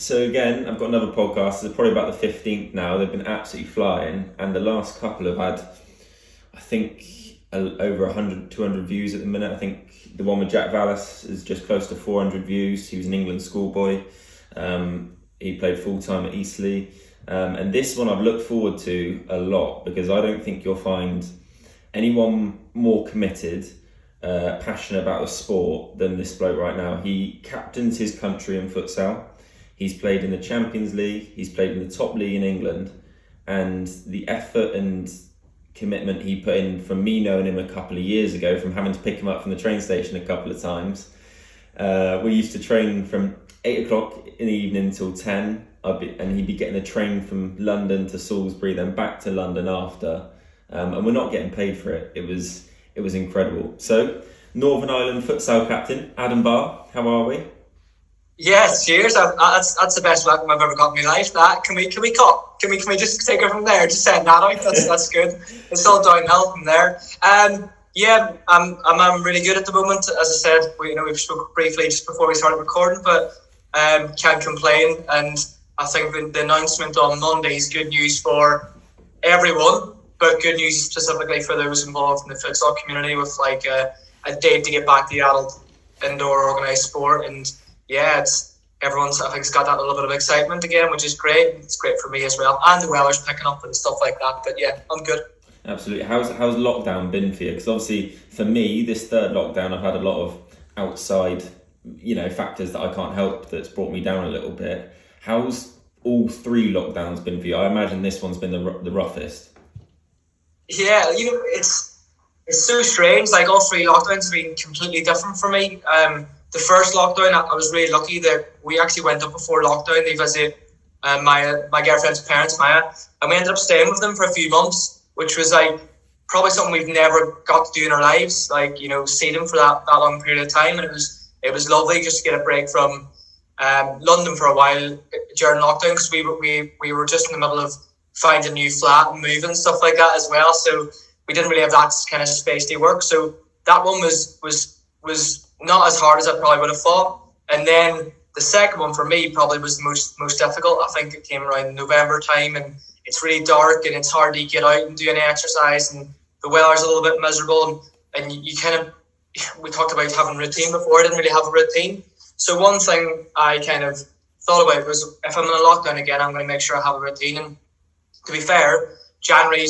So again, I've got another podcast. It's probably about the 15th now. They've been absolutely flying, and the last couple have had, I think, over 100, 200 views at the minute. I think the one with Jack Vallis is just close to 400 views. He was an England schoolboy. He played full-time at Eastleigh. And this one I've looked forward to a lot because I don't think you'll find anyone more committed, passionate about the sport than this bloke right now. He captains his country in futsal. He's played in the Champions League. He's played in the top league in England. And the effort and commitment he put in from me knowing him a couple of years ago, from having to pick him up from the train station a couple of times. We used to train from 8 o'clock in the evening till 10. And he'd be getting a train from London to Salisbury, then back to London after. And we're not getting paid for it. It was incredible. So, Northern Ireland futsal captain, Adam BARR, how are we? Yeah, cheers. That's the best welcome I've ever got in my life. That can we cut? Can we just take it from there? Just send that out. That's good. It's all downhill from there. Yeah, I'm really good at the moment. As I said, we've spoke briefly just before we started recording, but can't complain. And I think the announcement on Monday is good news for everyone, but good news specifically for those involved in the futsal community with like a date to get back to the adult indoor organised sport. And yeah, everyone's, I think, has got that little bit of excitement again, which is great. It's great for me as well, and the weather's picking up and stuff like that. But yeah, I'm good. Absolutely. How's lockdown been for you? Because obviously, for me, this third lockdown, I've had a lot of outside, factors that I can't help that's brought me down a little bit. How's all three lockdowns been for you? I imagine this one's been the roughest. Yeah, it's so strange. Like all three lockdowns have been completely different for me. The first lockdown, I was really lucky that we actually went up before lockdown. They visited my girlfriend's parents, Maya, and we ended up staying with them for a few months, which was like probably something we've never got to do in our lives. Like, see them for that long period of time, and it was lovely just to get a break from London for a while during lockdown, because we were just in the middle of finding a new flat and moving, stuff like that as well. So we didn't really have that kind of space to work. So that one was not as hard as I probably would have thought. And then the second one for me probably was the most difficult. I think it came around November time, and it's really dark and it's hard to get out and do any exercise, and the weather's a little bit miserable, and you kind of, we talked about having routine before. I didn't really have a routine. So one thing I kind of thought about was, if I'm in a lockdown again, I'm going to make sure I have a routine. And to be fair, January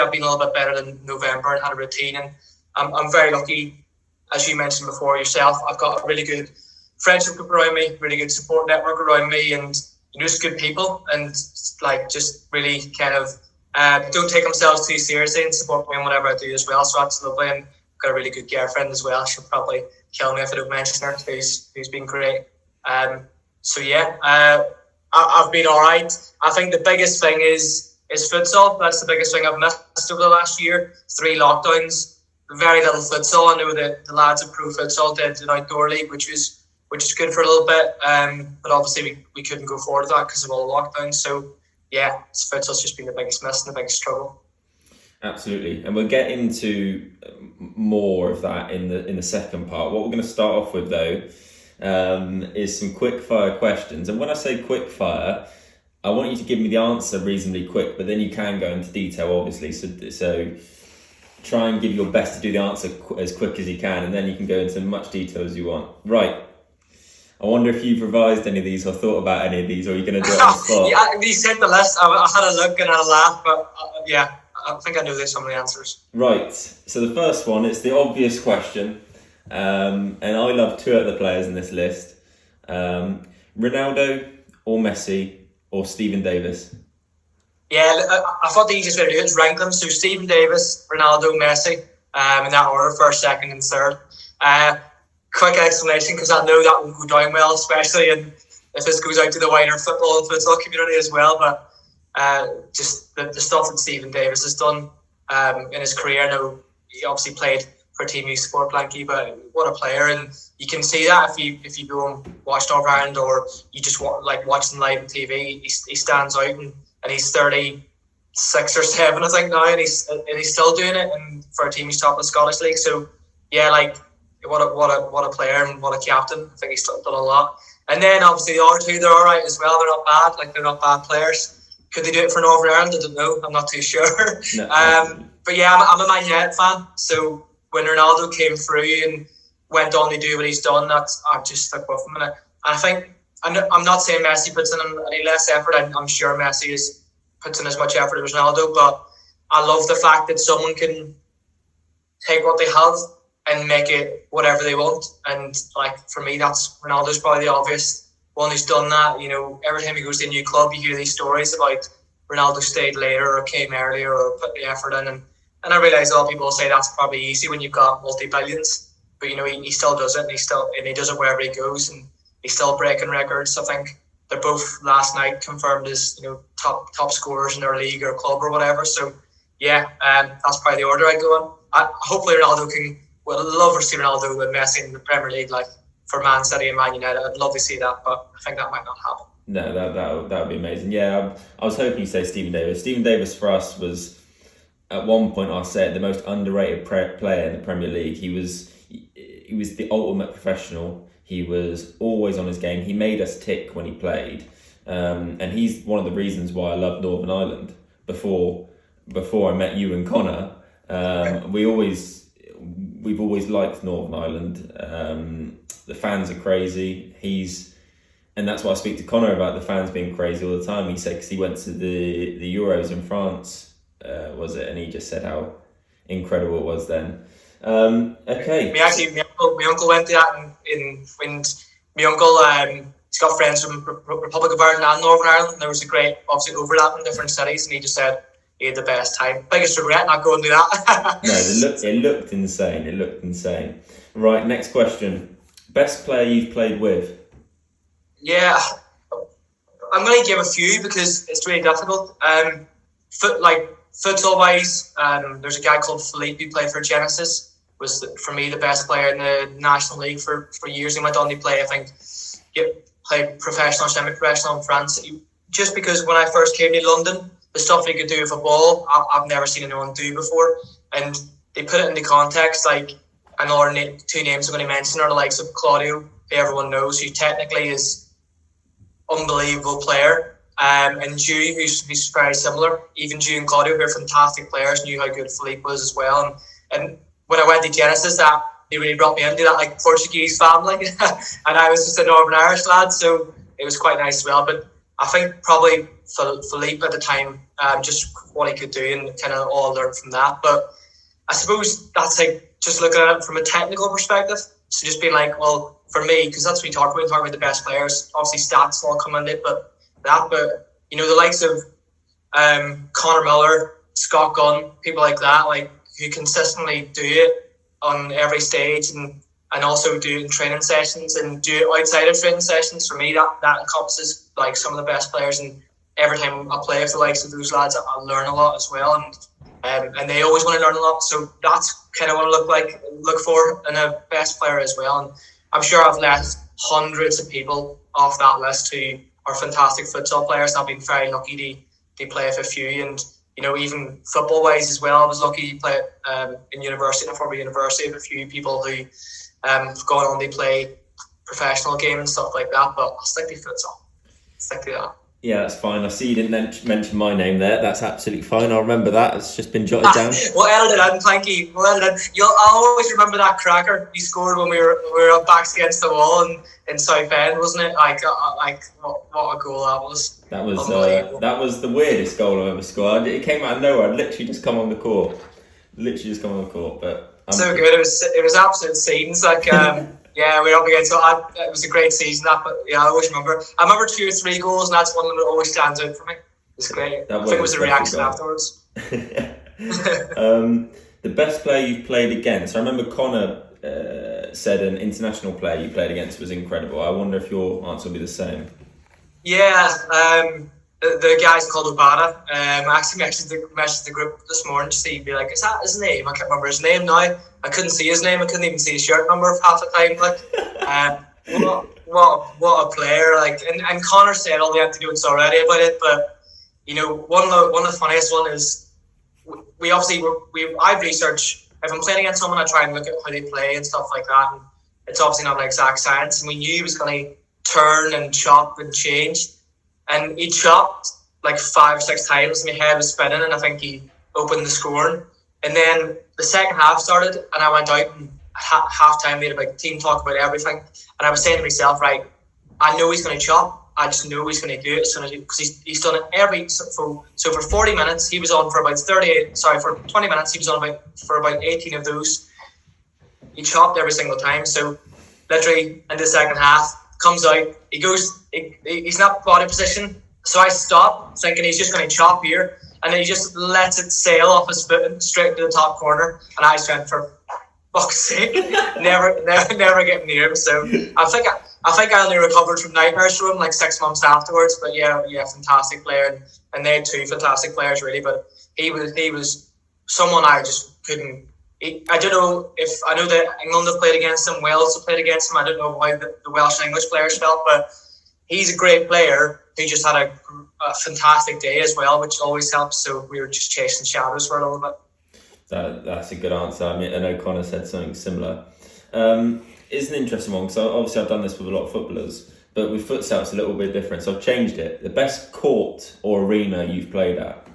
I've been a little bit better than November and had a routine, and I'm very lucky. As you mentioned before yourself, I've got a really good friendship group around me, really good support network around me, and just good people, and like just really kind of don't take themselves too seriously and support me in whatever I do as well. So that's lovely. And I've got a really good girlfriend as well. She'll probably kill me if I don't mention her, who's been great. So yeah, I've been all right. I think the biggest thing is futsal. That's the biggest thing I've missed over the last year. 3 lockdowns. Very little futsal. I know that the lads at Pro Futsal did an outdoor league, which is good for a little bit. But obviously we couldn't go forward with that because of all the lockdowns. So yeah, futsal's just been the biggest miss and the biggest struggle. Absolutely, and we'll get into more of that in the second part. What we're going to start off with though is some quick fire questions. And when I say quick fire, I want you to give me the answer reasonably quick, but then you can go into detail, obviously. So try and give your best to do the answer as quick as you can, and then you can go into as much detail as you want. Right. I wonder if you've revised any of these or thought about any of these, or you're going to do it on the spot. Yeah, you sent the list. I had a look and I laughed, but yeah, I think I know some of the answers. Right. So the first one, it's the obvious question, and I love 2 of the players in this list. Ronaldo or Messi or Stephen Davis? Yeah, I thought the easiest way to do it is rank them. So Stephen Davis, Ronaldo, Messi, in that order, first, second and third. Quick explanation, because I know that won't go down well, especially if this goes out to the wider football and futsal community as well. But just the stuff that Stephen Davis has done in his career. I know he obviously played for Team Youth Sport Blanky, but what a player. And you can see that if you go and watch Northern Ireland, or you just watch them live on TV, he stands out, and he's 36 or 7, I think now, and he's still doing it, and for a team he's top of the Scottish League. So yeah, like what a player and what a captain. I think he's done a lot. And then obviously the other two, they're all right as well. They're not bad. Like, they're not bad players. Could they do it for Northern Ireland? I don't know. I'm not too sure. No, but yeah, I'm a Man United fan. So when Ronaldo came through and went on to do what he's done, I've just stuck with him. And I think, I'm not saying Messi puts in any less effort. I'm sure Messi puts in as much effort as Ronaldo. But I love the fact that someone can take what they have and make it whatever they want. And like, for me, that's Ronaldo's probably the obvious one who's done that. You know, every time he goes to a new club, you hear these stories about Ronaldo stayed later or came earlier or put the effort in. And I realise a lot of people say that's probably easy when you've got multi-billions. But, you know, he still does it, and he does it wherever he goes, and he's still breaking records. I think they're both last night confirmed as, you know, top scorers in their league or club or whatever. So yeah, that's probably the order I go on. Hopefully Ronaldo can. Well, I'd love to see Ronaldo with Messi in the Premier League, like for Man City and Man United. I'd love to see that, but I think that might not happen. No, that would be amazing. Yeah, I was hoping you'd say Stephen Davis. Stephen Davis for us was, at one point, I'll say it, the most underrated player in the Premier League. He was the ultimate professional. He was always on his game. He made us tick when he played, and he's one of the reasons why I love Northern Ireland. Before I met you and Connor, we've always liked Northern Ireland. The fans are crazy. And that's why I speak to Connor about the fans being crazy all the time. He said, because he went to the Euros in France, was it? And he just said how incredible it was then. Okay. My uncle went to that, and my uncle, he's got friends from Republic of Ireland and Northern Ireland. And there was a great, obviously, overlap in different cities, and he just said he had the best time. Biggest regret not going to that. No, it looked insane. It looked insane. Right, next question. Best player you've played with? Yeah, I'm going to give a few because it's really difficult. Futsal wise, there's a guy called Philippe who played for Genesis. Was for me the best player in the National League for years. He went on to play, I think, played professional, semi-professional in France. Just because when I first came to London, the stuff he could do with a ball, I've never seen anyone do before. And they put it into context. Like, another two names I'm going to mention are the likes of Claudio, who everyone knows, who technically is unbelievable player, and Ju, who's very similar. Even Ju and Claudio, who are fantastic players, knew how good Philippe was as well. And when I went to Genesis, that they really brought me into that like Portuguese family, and I was just a Northern Irish lad, so it was quite nice as well. But I think probably Philippe at the time, just what he could do, and kind of all learned from that. But I suppose that's like just looking at it from a technical perspective. So just being like, well, for me, because that's what we talk about the best players. Obviously, stats all come into it, but you know, the likes of Connor Miller, Scott Gunn, people like that, like who consistently do it on every stage and also do it in training sessions and do it outside of training sessions. For me, that encompasses like some of the best players. And every time I play with the likes of those lads, I learn a lot as well. And they always want to learn a lot. So that's kind of what I look for in a best player as well. And I'm sure I've left hundreds of people off that list who are fantastic futsal players. I've been very lucky to play with a few. And, you know, even football-wise as well, I was lucky to play in university, in a former university, with a few people who have gone on to play professional games and stuff like that. But I'll stick to futsal. Stick to that. Yeah, that's fine. I see you didn't mention my name there. That's absolutely fine. I'll remember that. It's just been jotted down. We'll edit it in, thank you. I'll always remember that cracker you scored when we were backs against the wall in Southend, wasn't it? Like what a goal that was. That was the weirdest goal I've ever scored. It came out of nowhere. I'd literally just come on the court. But so good. It was absolute scenes. Like yeah, we're up against it. It was a great season. But yeah, I always remember. I remember 2 or 3 goals, and that's one that always stands out for me. It's great. I think it was the reaction afterwards. The best player you've played against. I remember Connor said an international player you played against was incredible. I wonder if your answer will be the same. Yeah, the guy's called Obata. I actually messaged the group this morning to see, be like, is that his name? I can't remember his name now. I couldn't see his name. I couldn't even see his shirt number half the time. Like, what a player! Like, and Connor said all the anecdotes already about it. But you know, one of the funniest one is I've researched. If I'm playing against someone, I try and look at how they play and stuff like that. And it's obviously not an exact science. And we knew he was going to turn and chop and change. And he chopped like 5 or 6 times. My head was spinning, and I think he opened the scoring. And then the second half started, and I went out and half time made a big team talk about everything. And I was saying to myself, right, I know he's going to chop. I just know he's going to do it as soon as because he's done it every so for 40 minutes he was on for about 20 minutes he was on for about 18 of those. He chopped every single time. So literally in the second half, comes out, he's not body position. So I stop thinking he's just going to chop here, and then he just lets it sail off his foot and straight to the top corner. And I just went, for fuck's sake, never getting near him. So I think I only recovered from nightmares from him like 6 months afterwards. But yeah, fantastic player, and they had 2 fantastic players really. But he was someone I just couldn't. I don't know if I know that England have played against him, Wales have played against him. I don't know how the Welsh and English players felt, but he's a great player who just had a fantastic day as well, which always helps. So we were just chasing shadows for a little bit. That's a good answer. I mean, I know Connor said something similar. It's an interesting one, because obviously I've done this with a lot of footballers, but with futsal it's a little bit different. So I've changed it. The best court or arena you've played at?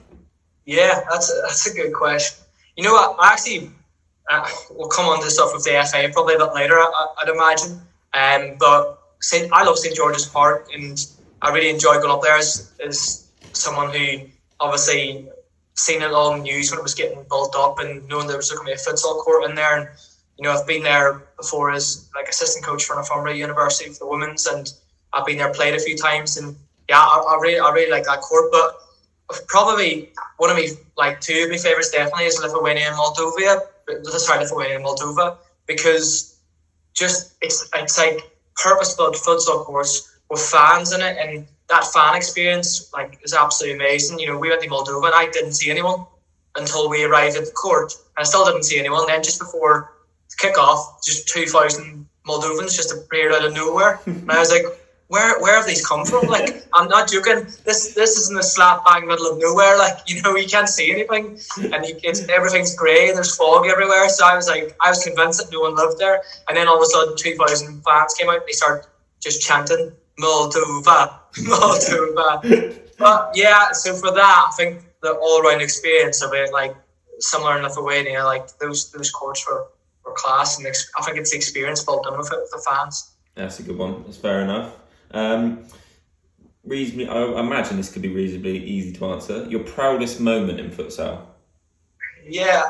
Yeah, that's a good question. You know what? I actually we'll come on to stuff with the FA probably a bit later, I'd imagine. But I love St George's Park, and I really enjoy going up there as someone who obviously seen it on news when it was getting built up, and knowing there was going to be a futsal court in there. And you know, I've been there before as like assistant coach for Northumbria University for the women's, and I've been there, played a few times, and yeah, I really like that court. But probably one of my 2 of my favourites definitely is Lithuania and Moldova, because just it's like purpose-built futsal course with fans in it, and that fan experience is absolutely amazing. You know, we went to Moldova and I didn't see anyone until we arrived at the court, and I still didn't see anyone. Then just before kick-off, just 2,000 Moldovans just appeared out of nowhere, and I was like, Where have these come from? Like, I'm not joking. This isn't a slap bang middle of nowhere. Like, you know, you can't see anything, and everything's grey, and there's fog everywhere. So I was convinced that no one lived there. And then all of a sudden, 2,000 fans came out, and they started just chanting Moldova, Moldova. But yeah, so for that, I think the all-round experience of it, like similar in Lithuania, like those courts were class, and I think it's the experience built in with it with the fans. That's a good one. That's fair enough. Reasonably, I imagine this could be reasonably easy to answer. Your proudest moment in futsal? Yeah,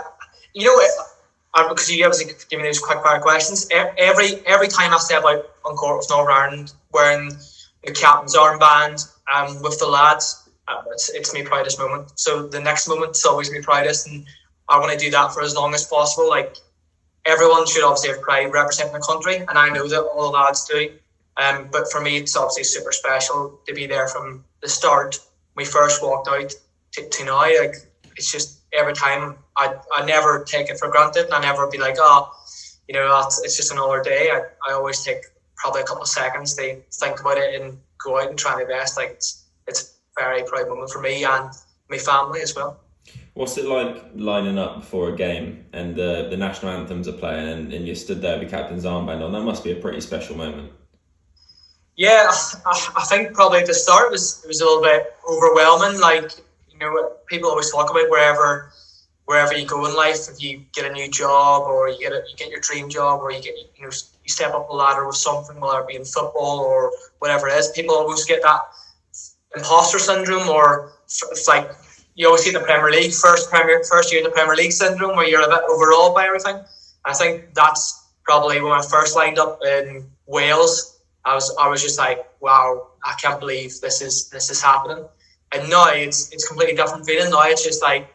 you know what? Because you obviously give me those quick fire questions. Every time I step out on court with Northern Ireland wearing the captain's armband with the lads, it's my proudest moment. So the next moment's always my proudest, and I want to do that for as long as possible. Like, everyone should obviously have pride representing the country, and I know that all the lads do. But for me, it's obviously super special to be there from the start. We first walked out to now. Like, it's just every time I never take it for granted, and I never be like, you know, it's just another day. I always take probably a couple of seconds to think about it and go out and try my best. Like, it's a very proud moment for me and my family as well. What's it like lining up before a game and the national anthems are playing and you stood there with captain's armband on? That must be a pretty special moment. Yeah, I think probably at the start it was a little bit overwhelming. Like, you know, people always talk about wherever you go in life, if you get a new job or you get your dream job, or you step up the ladder with something, whether it be in football or whatever it is, people always get that imposter syndrome, or it's like you always see the Premier League first year in the Premier League syndrome, where you're a bit overawed by everything. I think that's probably when I first lined up in Wales. I was just like, wow, I can't believe this is happening. And now it's completely different feeling. Now it's just like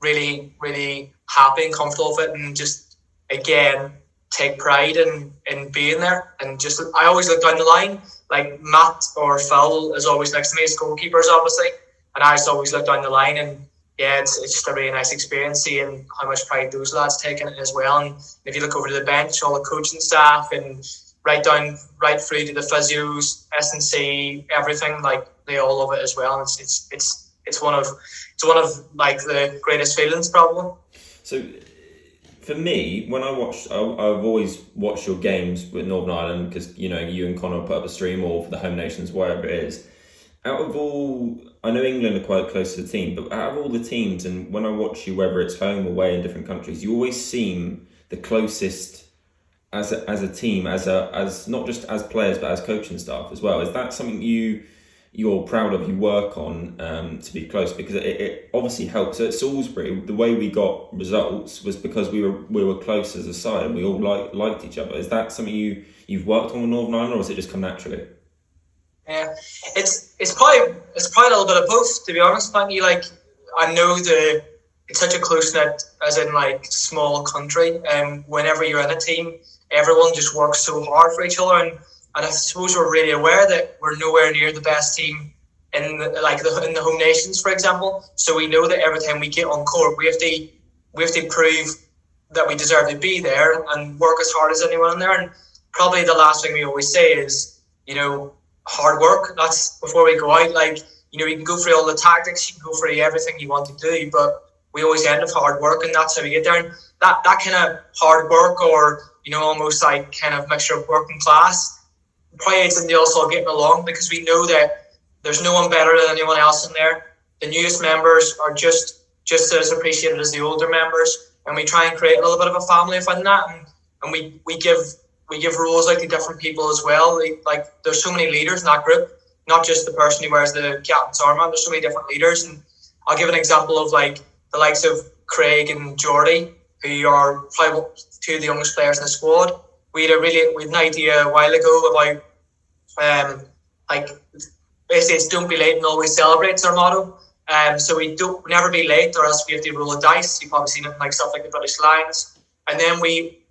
really, really happy and comfortable with it, and just again take pride in being there. And just I always look down the line, like Matt or Phil is always next to me as goalkeepers, obviously, and I just always look down the line, and yeah, it's just a really nice experience seeing how much pride those lads take in it as well. And if you look over to the bench, all the coaching staff and right through to the physios, S&C, everything, like they all love it as well. And it's one of like the greatest feelings probably. So for me, when I've always watched your games with Northern Ireland because you and Connor put up a stream or for the home nations, wherever it is. Out of all, I know England are quite close to the team, but out of all the teams, and when I watch you, whether it's home or away in different countries, you always seem the closest as a team, as not just as players but as coaching staff as well. Is that something you're proud of, you work on to be close? Because it obviously helps. So at Salisbury, the way we got results was because we were close as a side and we all liked each other. Is that something you've worked on with Northern Ireland, or has it just come naturally? Yeah, it's probably a little bit of both, to be honest. Thank like I know it's such a close knit, as in like small country, and whenever you're in a team, everyone just works so hard for each other, and I suppose we're really aware that we're nowhere near the best team in the home nations, for example. So we know that every time we get on court, we have to prove that we deserve to be there and work as hard as anyone in there. And probably the last thing we always say is, hard work. That's before we go out. You can go through all the tactics, you can go through everything you want to do, but we always end with hard work, and that's how we get there. And that kind of hard work, or almost like kind of mixture of working class, probably aids in the also getting along, because we know that there's no one better than anyone else in there. The newest members are just as appreciated as the older members, and we try and create a little bit of a family within that, and we give roles out to different people as well. Like there's so many leaders in that group, not just the person who wears the captain's armband. There's so many different leaders, and I'll give an example of like the likes of Craig and Geordie, who are probably two of the youngest players in the squad. We had an idea a while ago about basically it's don't be late and always celebrate, it's our motto. So we don't never be late, or else we have to roll a dice. You've probably seen it in like stuff like the British Lions. And then we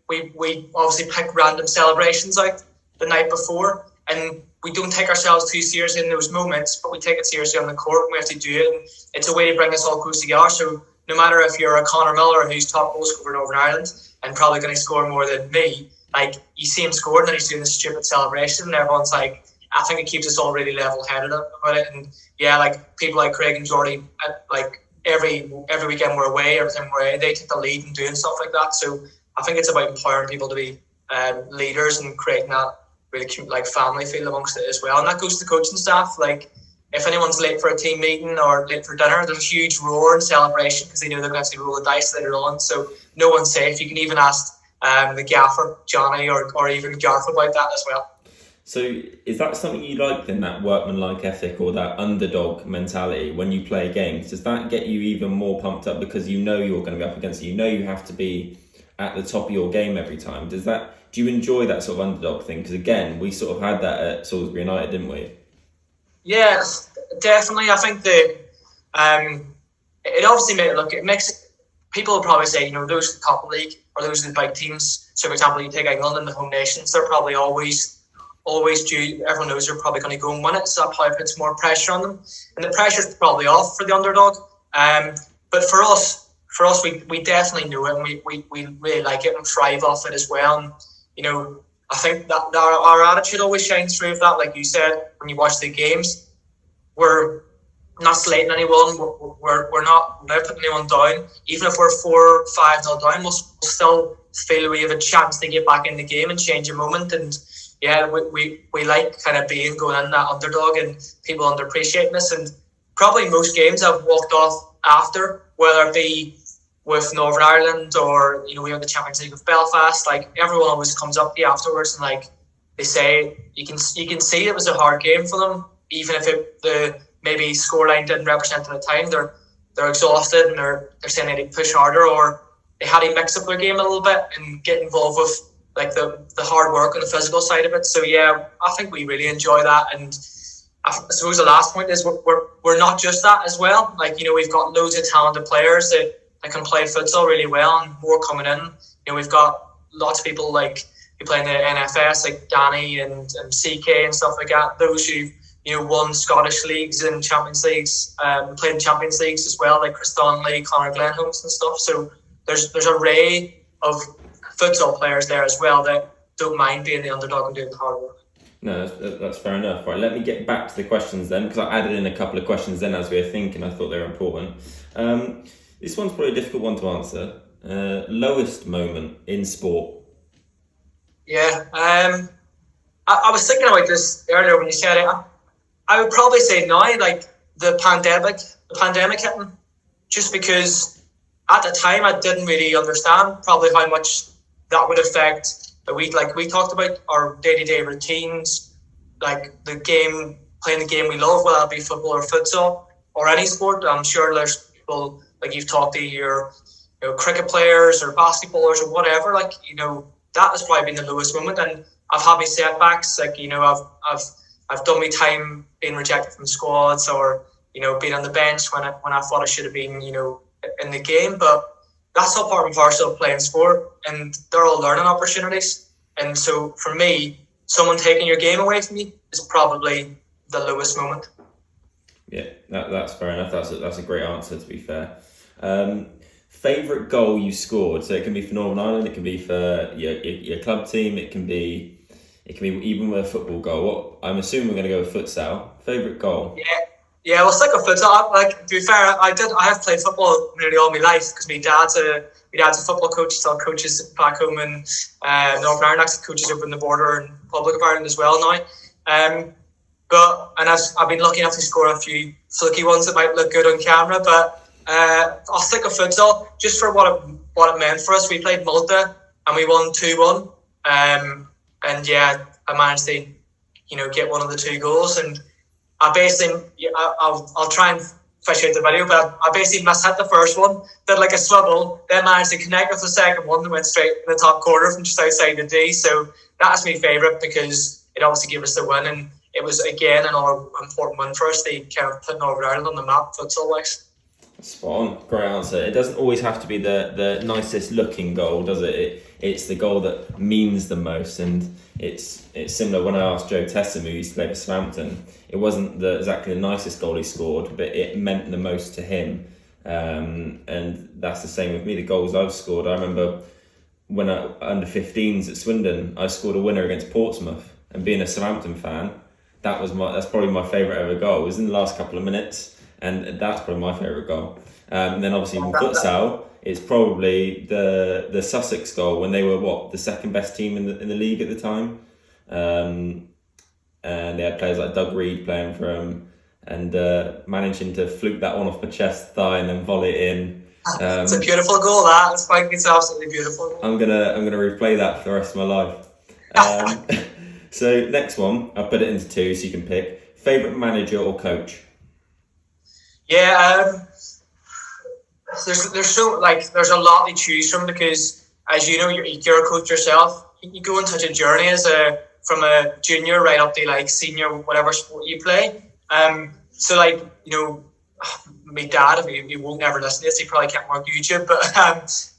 obviously pick random celebrations out the night before, and we don't take ourselves too seriously in those moments, but we take it seriously on the court, and we have to do it. And it's a way to bring us all close together. So no matter if you're a Conor Miller, who's top goal scorer in Northern Ireland and probably going to score more than me, like you see him score and then he's doing this stupid celebration, and everyone's like, I think it keeps us all really level-headed about it. And yeah, like people like Craig and Geordie, like every weekend we're away, every time we're away, they take the lead in doing stuff like that. So I think it's about empowering people to be leaders and creating that really cute like family feel amongst it as well. And that goes to the coaching staff. Like if anyone's late for a team meeting or late for dinner, there's a huge roar and celebration because they know they're going to roll the dice later on. So no one's safe. You can even ask the gaffer, Johnny, or even Garth about that as well. So is that something you like then, that workman-like ethic or that underdog mentality when you play games? Does that get you even more pumped up because you know you're going to be up against it? You know you have to be at the top of your game every time. Do you enjoy that sort of underdog thing? Because again, we sort of had that at Salisbury United, didn't we? Yeah, definitely. I think that it obviously it makes people will probably say, those in the top league or those in the big teams. So for example, you take England and the home nations, they're probably always due. Everyone knows they're probably going to go and win it, so that probably puts more pressure on them, and the pressure's probably off for the underdog. But for us, we definitely know it, and we really like it and thrive off it as well. And I think that our attitude always shines through with that. Like you said, when you watch the games, we're not slating anyone. We're not putting anyone down. Even if we're 4-5-0 down, we'll still feel we have a chance to get back in the game and change a moment. And yeah, we like kind of going in that underdog and people underappreciating us. And probably most games I've walked off after, whether it be with Northern Ireland or we won the Champions League with Belfast. Like everyone always comes up to you afterwards and like they say you can see it was a hard game for them, even if the maybe scoreline didn't represent at the time. They're exhausted and they're saying they need to push harder, or they had to mix up their game a little bit and get involved with like the hard work and the physical side of it. So yeah, I think we really enjoy that. And I suppose the last point is we're not just that as well. Like we've got loads of talented players that can play futsal really well, and more coming in. We've got lots of people like who play in the NFS, like Danny and CK and stuff like that. Those who won Scottish leagues and Champions Leagues, played in Champions Leagues as well, like Chris Donnelly, Conor Glenholmes and stuff. So there's an array of futsal players there as well that don't mind being the underdog and doing the hard work. No, that's fair enough. Right, let me get back to the questions then, because I added in a couple of questions then as we were thinking. I thought they were important. This one's probably a difficult one to answer. Lowest moment in sport. Yeah. I was thinking about this earlier when you said it. I would probably say now, like the pandemic hitting, just because at the time I didn't really understand probably how much that would affect we talked about our day-to-day routines, like playing the game we love, whether it be football or futsal or any sport. I'm sure there's people like you've talked to your cricket players or basketballers or whatever. Like that has probably been the lowest moment, and I've had my setbacks. Like I've done my time being rejected from squads or being on the bench when I thought I should have been in the game, but that's all part and parcel of playing sport, and they're all learning opportunities. And so for me, someone taking your game away from you is probably the lowest moment. Yeah, that's fair enough. That's a great answer, to be fair. Favourite goal you scored? So it can be for Northern Ireland, it can be for your club team, it can be even with a football goal. I'm assuming we're going to go with futsal. Favourite goal? Yeah, well, stick with futsal. Like, to be fair, I have played football nearly all my life because my dad's a football coach. Still coaches back home in Northern Ireland. Actually, coaches over in the border and Republic of Ireland as well now. I've been lucky enough to score a few fluky ones that might look good on camera. But I'll stick with futsal just for what it meant for us. We played Malta and we won 2-1. And yeah, I managed to get one of the 2 goals, and I basically, I'll try and fish out the video, but I basically mishit the first one, did like a swivel, then managed to connect with the second one that went straight in the top corner from just outside the D. So that's my favourite because it obviously gave us the win, and it was again another important win for us. They kind of put Northern Ireland on the map futsal wise. Spot on, great answer. It doesn't always have to be the nicest looking goal, does it? It's the goal that means the most, and it's similar. When I asked Joe Tessam, who used to play for Southampton, it wasn't exactly the nicest goal he scored, but it meant the most to him. And that's the same with me. The goals I've scored, I remember when I under 15s at Swindon, I scored a winner against Portsmouth, and being a Southampton fan, that's probably my favourite ever goal. It was in the last couple of minutes. And that's probably my favourite goal. And then obviously in futsal, it's probably the Sussex goal when they were the second best team in the league at the time. And they had players like Doug Reed playing for them, and managing to fluke that one off my chest thigh and then volley it in. It's a beautiful goal. It's absolutely beautiful. I'm gonna replay that for the rest of my life. So next one, I'll put it into 2 so you can pick. Favourite manager or coach? Yeah, there's a lot to choose from because, as you know, you're a coach yourself. You go on such a journey from a junior right up to like senior, whatever sport you play. So my dad, he won't ever listen to this. He probably can't work YouTube, but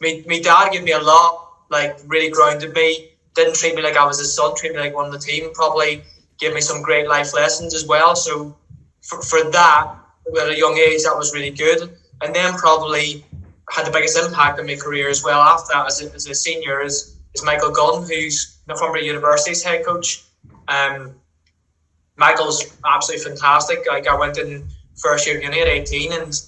my dad gave me a lot, like really grounded me. Didn't treat me like I was his son. Treated me like one of the team. Probably gave me some great life lessons as well. So for that, at a young age, that was really good. And then probably had the biggest impact on my career as well after that as a senior is Michael Gunn, who's Northumbria University's head coach. Michael's absolutely fantastic. Like, I went in first year of uni at 18 and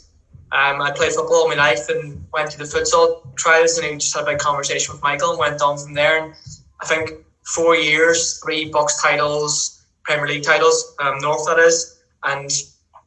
I played football all my life and went to the futsal trials, and I just had a big conversation with Michael and went on from there. And I think 4 years, 3 Bucks titles, Premier League titles, North that is, and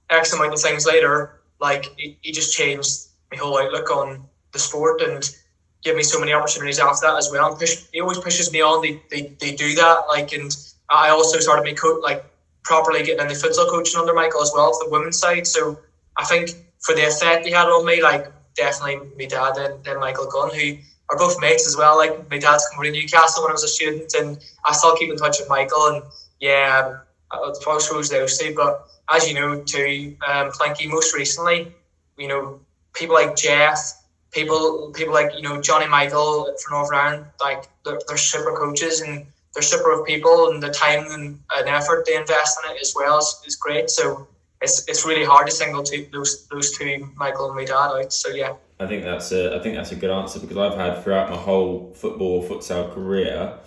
X amount of things later, like he just changed my whole outlook on the sport and gave me so many opportunities after that as well. And he always pushes me on. They do that, like, and I also started my coach, like, properly getting into futsal coaching under Michael as well for the women's side. So I think for the effect he had on me, like, definitely my dad and then Michael Gunn, who are both mates as well. Like, my dad's come over to Newcastle when I was a student, and I still keep in touch with Michael. And yeah, I suppose those two, but as you know too, Planky, most recently, people like Jeff, people like Johnny Michael for Northern Ireland, like they're super coaches and they're super of people, and the time and effort they invest in it as well is great. So it's really hard to single those two, Michael and my dad, out. So yeah. I think that's a good answer, because I've had throughout my whole football futsal career,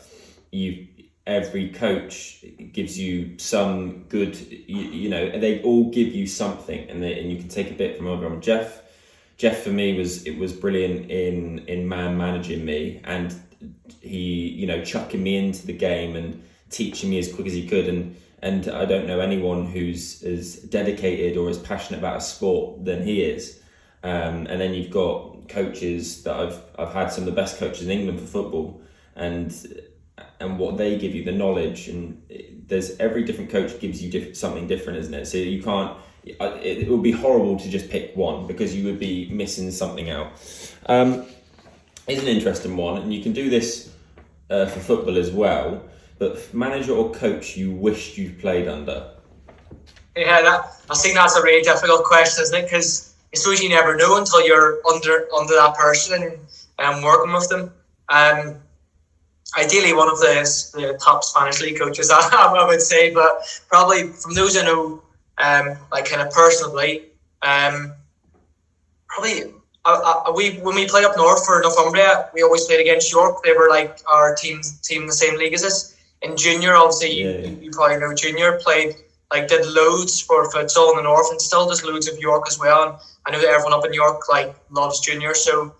every coach gives you some good, they all give you something, and you can take a bit from everyone. Jeff Jeff for me was brilliant in man managing me, and he, you know, chucking me into the game and teaching me as quick as he could. And I don't know anyone who's as dedicated or as passionate about a sport than he is. And then you've got coaches that I've had some of the best coaches in England for football, and what they give you, the knowledge, and there's every different coach gives you something different, isn't it? So you can't. It would be horrible to just pick one, because you would be missing something out. It's an interesting one, and you can do this for football as well. But manager or coach you wished you played under? Yeah, I think that's a really difficult question, isn't it? Because I suppose you never know until you're under that person and working with them. Ideally, one of the top Spanish league coaches, I would say, but probably from those I know, like kind of personally, probably when we played up north for Northumbria, we always played against York. They were like our team in the same league as us. In junior, obviously, you probably know junior did loads for futsal in the north, and still does loads of York as well. And I know that everyone up in York loves junior. So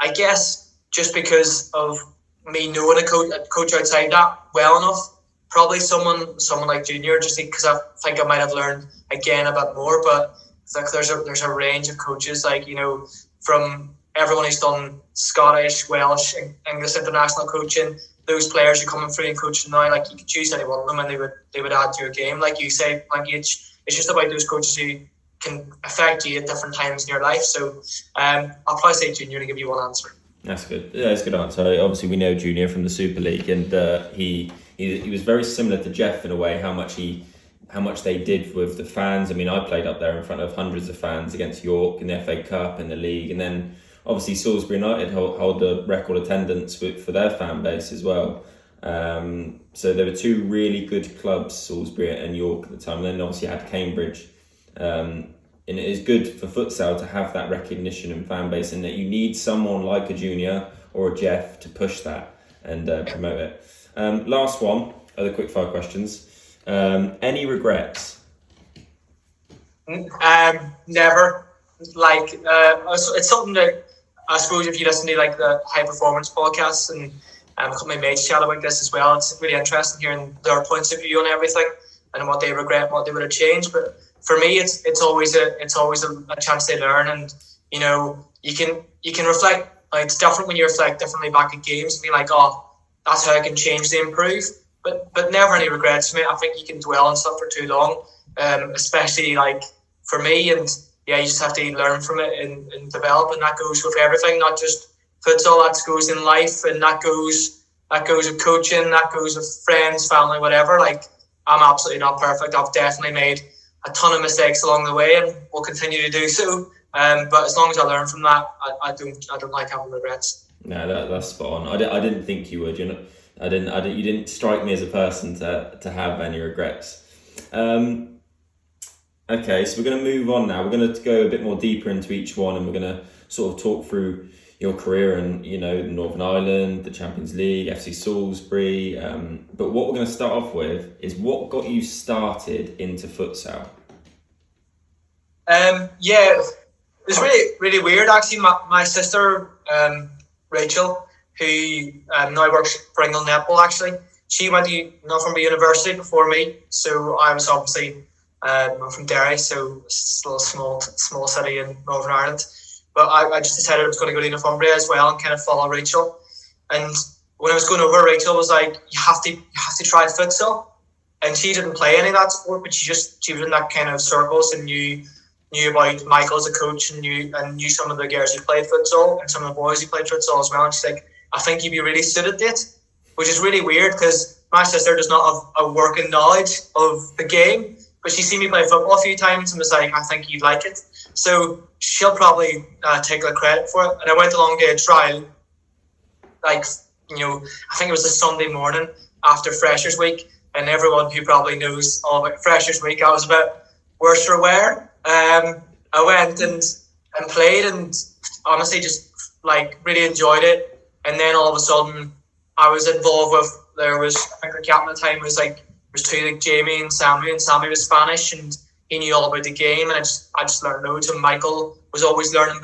I guess just because of me knowing a coach outside that well enough, probably someone like junior, just because I think I might have learned again a bit more. But like there's a range of coaches, like, you know, from everyone who's done Scottish, Welsh, English international coaching. Those players who are coming through and coaching now, like, you could choose any one of them and they would add to your game. Like you say, it's just about those coaches who can affect you at different times in your life. So I'll probably say junior to give you one answer. That's good. Yeah, that's a good answer. Obviously, we know Junior from the Super League, and he was very similar to Jeff in a way. How much they did with the fans. I mean, I played up there in front of hundreds of fans against York in the FA Cup and the league, and then obviously Salisbury United hold the record attendance for their fan base as well. So there were two really good clubs, Salisbury and York at the time. And then obviously you had Cambridge. And it is good for futsal to have that recognition and fan base, and that you need someone like a Junior or a Jeff to push that and promote it. Last one, other quick fire questions. Any regrets? Never. It's something that I suppose if you listen to like the high performance podcasts, and a couple of my mates chat about this as well, it's really interesting hearing their points of view on everything and what they regret and what they would have changed. But for me, it's always a chance to learn, and you know, you can reflect. Like, it's different when you reflect differently back at games and be like, oh, that's how I can change to improve. But never any regrets, mate. I think you can dwell on stuff for too long, especially like for me. And yeah, you just have to learn from it and develop, and that goes with everything, not just futsal. That goes in life, and that goes with coaching, that goes with friends, family, whatever. Like, I'm absolutely not perfect. I've definitely made a ton of mistakes along the way, and will continue to do so. But as long as I learn from that, I don't like having regrets. No, that's spot on. I didn't think you would. You know, you didn't strike me as a person to have any regrets. Okay, so we're going to move on now. We're going to go a bit more deeper into each one, and we're going to sort of talk through your career and, you know, Northern Ireland, the Champions League, FC Salisbury. But what we're going to start off with is what got you started into futsal? Yeah, it was really, really weird actually. My sister, Rachel, who now works for England Netball, actually, she went to Northumbria University before me. So I was obviously, I'm from Derry, so it's a little small city in Northern Ireland. But I just decided I was going to go to Northumbria as well and kind of follow Rachel. And when I was going over, Rachel was like, "You have to try futsal." And she didn't play any of that sport, but she was in that kind of circles and knew about Michael as a coach, and knew some of the girls who played futsal and some of the boys who played futsal as well. And she's like, "I think you'd be really suited to it," which is really weird because my sister does not have a working knowledge of the game, but she's seen me play football a few times and was like, "I think you'd like it." So she'll probably take the credit for it. And I went along to a trial, I think it was a Sunday morning after Freshers Week, and everyone who probably knows all about Freshers Week, I was a bit worse for wear. I went and played, and honestly just like really enjoyed it. And then all of a sudden I was involved with, I think the captain at the time was like, there's two, like Jamie and Sammy was Spanish, and he knew all about the game, and I just learned loads. And Michael was always learning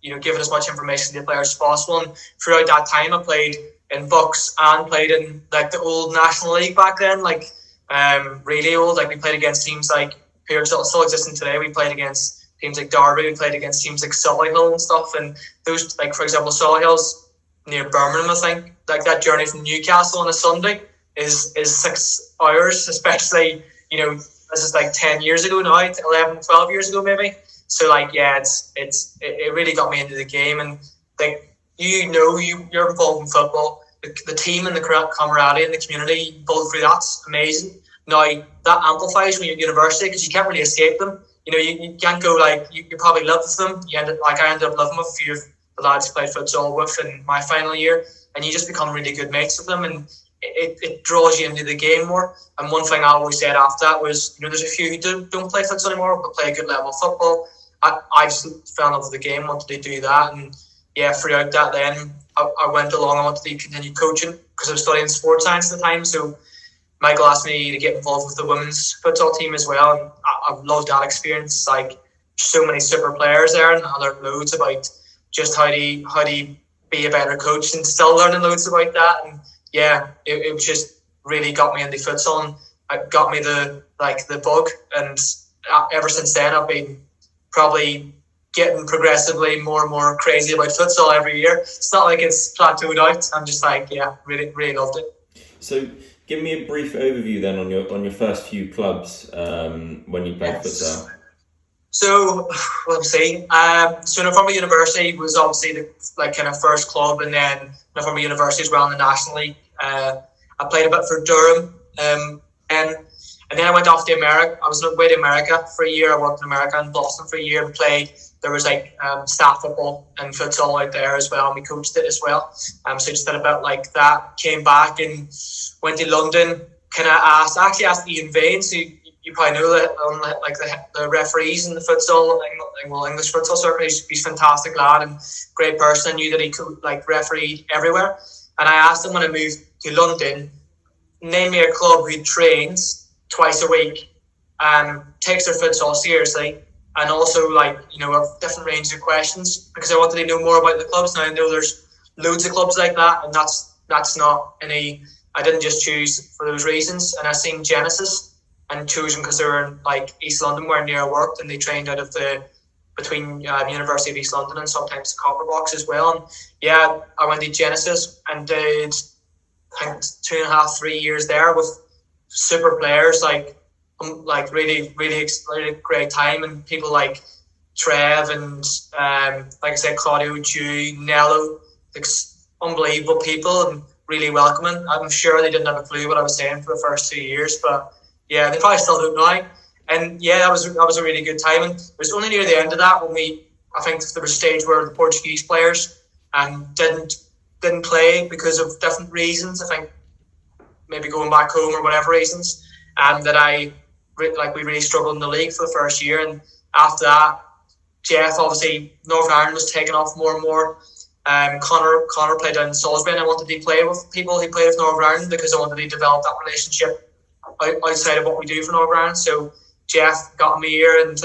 giving as much information to the players as possible. And throughout that time, I played in Bucks and played in like the old National League back then, like really old. Like we played against teams like who are still existing today. We played against teams like Derby. We played against teams like Solihull and stuff. And those, like for example, Solihull's near Birmingham, I think. Like that journey from Newcastle on a Sunday is 6 hours, especially, this is like 10 years ago now, 11, 12 years ago maybe. So like, yeah, it really got me into the game. And like, you're involved in football, the team and the camaraderie and the community you build through, that's amazing. Now that amplifies when you're at university because you can't really escape them. You can't go like, you probably live with them. I ended up living with a few of the lads who played futsal with in my final year, and you just become really good mates with them, and it draws you into the game more. And one thing I always said after that was, there's a few who don't play futsal anymore but play a good level of football. I just fell in love with the game, wanted to do that, and yeah, throughout that then I went along. I wanted to continue coaching because I was studying sports science at the time. So Michael asked me to get involved with the women's futsal team as well, and I've loved that experience. Like, so many super players there, and I learned loads about just how to be a better coach, and still learning loads about that. And yeah, it was just really got me into futsal, and it got me the bug. And ever since then, I've been probably getting progressively more and more crazy about futsal every year. It's not like it's plateaued out. I'm just like, yeah, really, really loved it. So give me a brief overview then on your first few clubs when you played futsal. So let's see. So Northumbria University was obviously the kind of first club, and then Northumbria University as well in the National League. I played a bit for Durham, and then I went off to America. I was away to America for a year. I worked in America in Boston for a year and played. There was like staff football and futsal out there as well, and we coached it as well. So just did a bit like that. Came back and went to London. Actually asked Ian Vaines, who you probably know, that like the referees in the futsal, English futsal circuit. He's a fantastic lad and great person. I knew that he could like referee everywhere. And I asked him when I moved to London, name me a club who trains twice a week and takes their futsal seriously, and also a different range of questions, because I wanted to know more about the clubs. Now I know there's loads of clubs like that, and that's not any. I didn't just choose for those reasons. And I seen Genesis and chose them because they were in like East London, where near I worked, and they trained out of between University of East London and sometimes the Copper Box as well. And yeah, I went to Genesis and did I think 2.5, 3 years there with super players, like really, really, really great time, and people like Trev and like I said, Claudio, Dew, Nello, like unbelievable people and really welcoming. I'm sure they didn't have a clue what I was saying for the first 2 years, but yeah, they probably still don't now. And yeah, that was a really good time. And it was only near the end of that when I think there was a stage where the Portuguese players didn't play because of different reasons. I think maybe going back home or whatever reasons, and that we really struggled in the league for the first year. And after that, Jeff, obviously Northern Ireland was taking off more and more. Connor played down in Salisbury, and I wanted to play with people who played with Northern Ireland because I wanted to develop that relationship outside of what we do for Northern Ireland. So Jeff got me here, and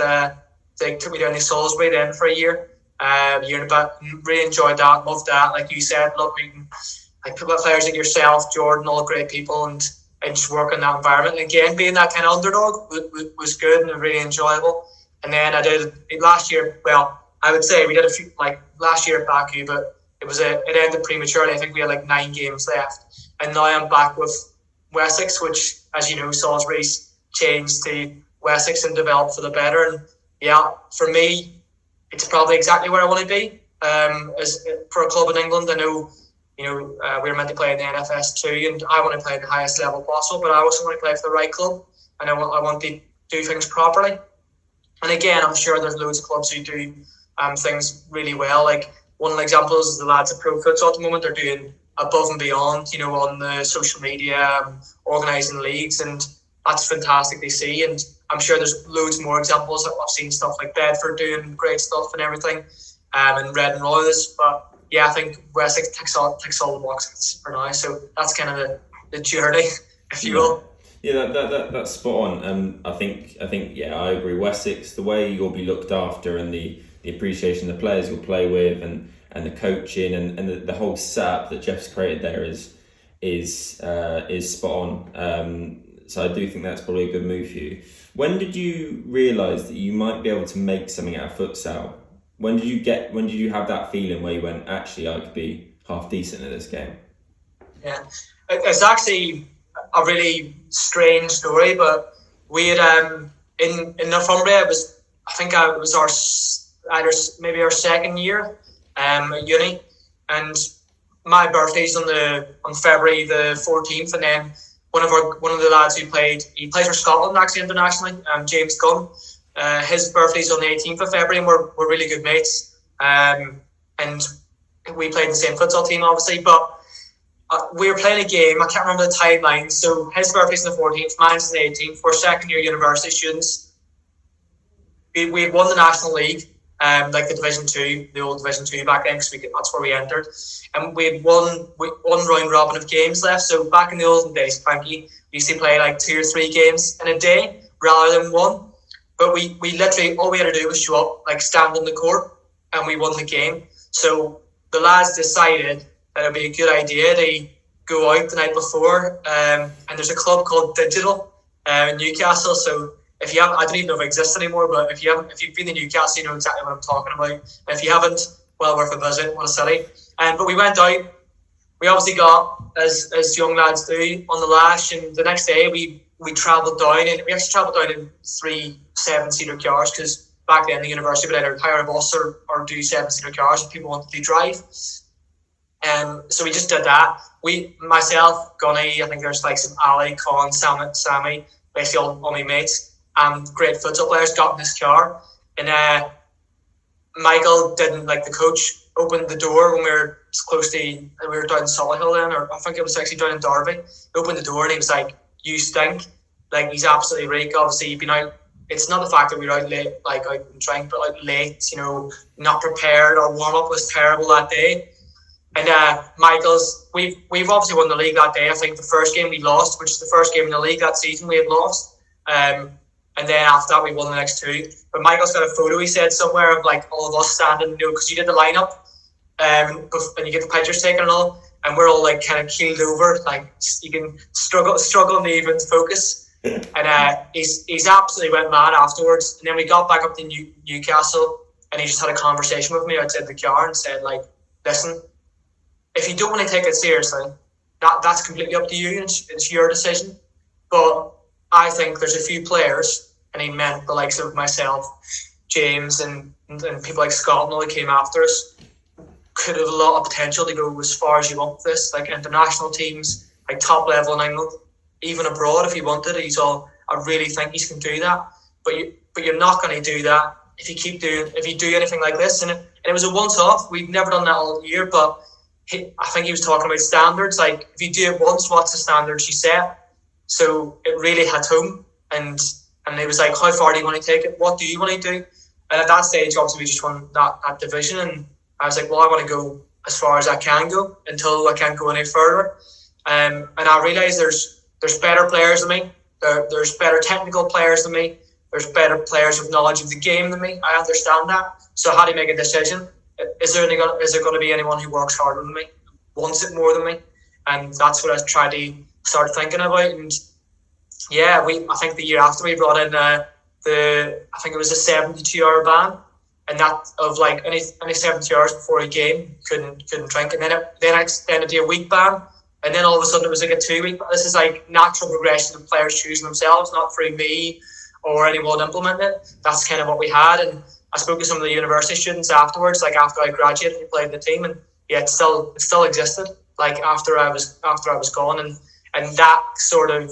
they took me down to Salisbury then for a year and a bit. Really enjoyed that, loved that. Like you said, loved meeting like players like yourself, Jordan, all great people, and just work in that environment. And again, being that kind of underdog was good and really enjoyable. And then I did last year. Well, I would say we did a few like last year at Baku, but it ended prematurely. I think we had like 9 games left, and now I'm back with Wessex, which, as you know, Salisbury's changed to Wessex and developed for the better. And yeah, for me, it's probably exactly where I want to be. As for a club in England, I know, we were meant to play in the NFS too, and I want to play at the highest level possible. But I also want to play for the right club, and I want to do things properly. And again, I'm sure there's loads of clubs who do things really well. Like one of the examples is the lads at Pro Futsal at the moment. They're doing above and beyond, on the social media, organising leagues, and that's fantastic to see. And I'm sure there's loads more examples. I've seen stuff like Bedford doing great stuff and everything, and Red and Royals. But yeah, I think Wessex ticks all the boxes for now. So that's kind of the journey, if you will. Yeah, that's spot on. And I think yeah, I agree. Wessex, the way you'll be looked after, and the the appreciation of the players you'll play with, and the coaching and the whole setup that Jeff's created there is spot on. So I do think that's probably a good move for you. When did you realise that you might be able to make something out of futsal? When did you have that feeling where you went, actually, I could be half decent at this game? Yeah, it's actually a really strange story, but we had in Northumbria. It was maybe our second year at uni, and my birthday's on February the 14th, and then one of the lads he plays for Scotland actually internationally, James Gunn. His birthday's on the 18th of February, and we're really good mates. And we played in the same futsal team, obviously, but we were playing a game. I can't remember the timeline. So his birthday's on the 14th, mine's on the 18th. We're second year university students. We had won the National League, like the Division 2, the old Division 2 back then, because that's where we entered. And we had one round robin of games left. So back in the olden days, Frankie, we used to play like 2 or 3 games in a day rather than one. But we literally, all we had to do was show up, like stand on the court, and we won the game. So the lads decided that it would be a good idea to go out the night before. And there's a club called Digital in Newcastle. So if you haven't, I don't even know if it exists anymore, but if you've been in Newcastle, you know exactly what I'm talking about. And if you haven't, well worth a visit. What a city. But we went out. We obviously got, as young lads do, on the lash, and the next day we travelled down, and we actually travelled down in 3 7-seater cars, because back then the university would either hire a bus or do 7-seater cars if people wanted to drive. So we just did that. Myself, Gunny, I think there's like some Ali, Con, Sammy, basically all my mates, and great futsal players got in this car. And Michael didn't, like the coach, opened the door when we were down in Solihull then, or I think it was actually down in Derby. He opened the door and he was like, "You stink." Like, he's absolutely rake. Obviously, he'd been out. It's not the fact that we were out late, like out and drank, but like late, not prepared. Our warm up was terrible that day. And Michael's, we've obviously won the league that day. I think the first game we lost, which is the first game in the league that season we had lost. And then after that we won the next 2. But Michael's got a photo, he said, somewhere of like all of us standing, because you did the lineup, and you get the pictures taken and all, and we're all like kind of keeled over, like you can struggle to even focus. And he's absolutely went mad afterwards. And then we got back up to Newcastle, and he just had a conversation with me outside the car and said, like, "Listen, if you don't want to take it seriously, that's completely up to you. It's your decision. But I think there's a few players," and he meant the likes of myself, James, and people like Scott and all that came after us, could have a lot of potential to go as far as you want with this, like international teams, like top level in England, even abroad if you wanted. I really think he can do that. But you're not going to do that if you do anything like this. And it was a once off. We've never done that all year, but I think he was talking about standards. Like, if you do it once, what's the standards you set? So it really hit home, and it was like, how far do you want to take it? What do you want to do? And at that stage, obviously, we just won that division, and I was like, well, I want to go as far as I can go until I can't go any further. And I realised there's better players than me. There's better technical players than me. There's better players with knowledge of the game than me. I understand that. So I had to make a decision. Is there going to be anyone who works harder than me, wants it more than me? And that's what I tried to start thinking about. And yeah, I think the year after we brought in I think it was a 72-hour ban, and that of like any 72 hours before a game couldn't drink. And then I extended to a week ban, and then all of a sudden it was like a 2-week. This is like natural progression of players choosing themselves, not through me or anyone implementing it. That's kind of what we had. And I spoke to some of the university students afterwards, like after I graduated, we played in the team, and yeah, it still existed. Like after I was gone, and that sort of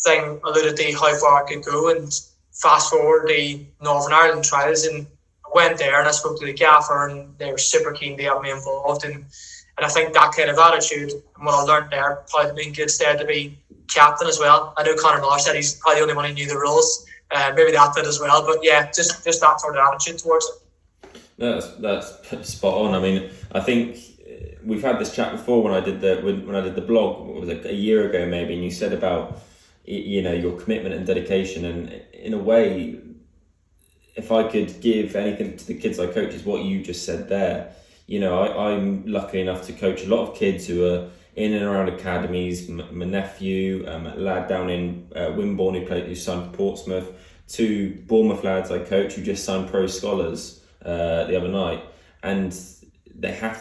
thing alluded to how far I could go. And fast forward the Northern Ireland trials, and I went there and I spoke to the gaffer, and they were super keen to have me involved. And I think that kind of attitude and what I learned there probably put me in good stead to be captain as well. I know Conor Miller said he's probably the only one who knew the rules. Maybe that did as well, but yeah, just that sort of attitude towards it. That's spot on. I mean, I think we've had this chat before when I did the blog. What was it, a year ago maybe? And you said about your commitment and dedication, and in a way, if I could give anything to the kids I coach, is what you just said there. You know, I'm lucky enough to coach a lot of kids who are in and around academies. My nephew, a lad down in Wimborne who signed for Portsmouth, 2 Bournemouth lads I coach who just signed pro scholars the other night, and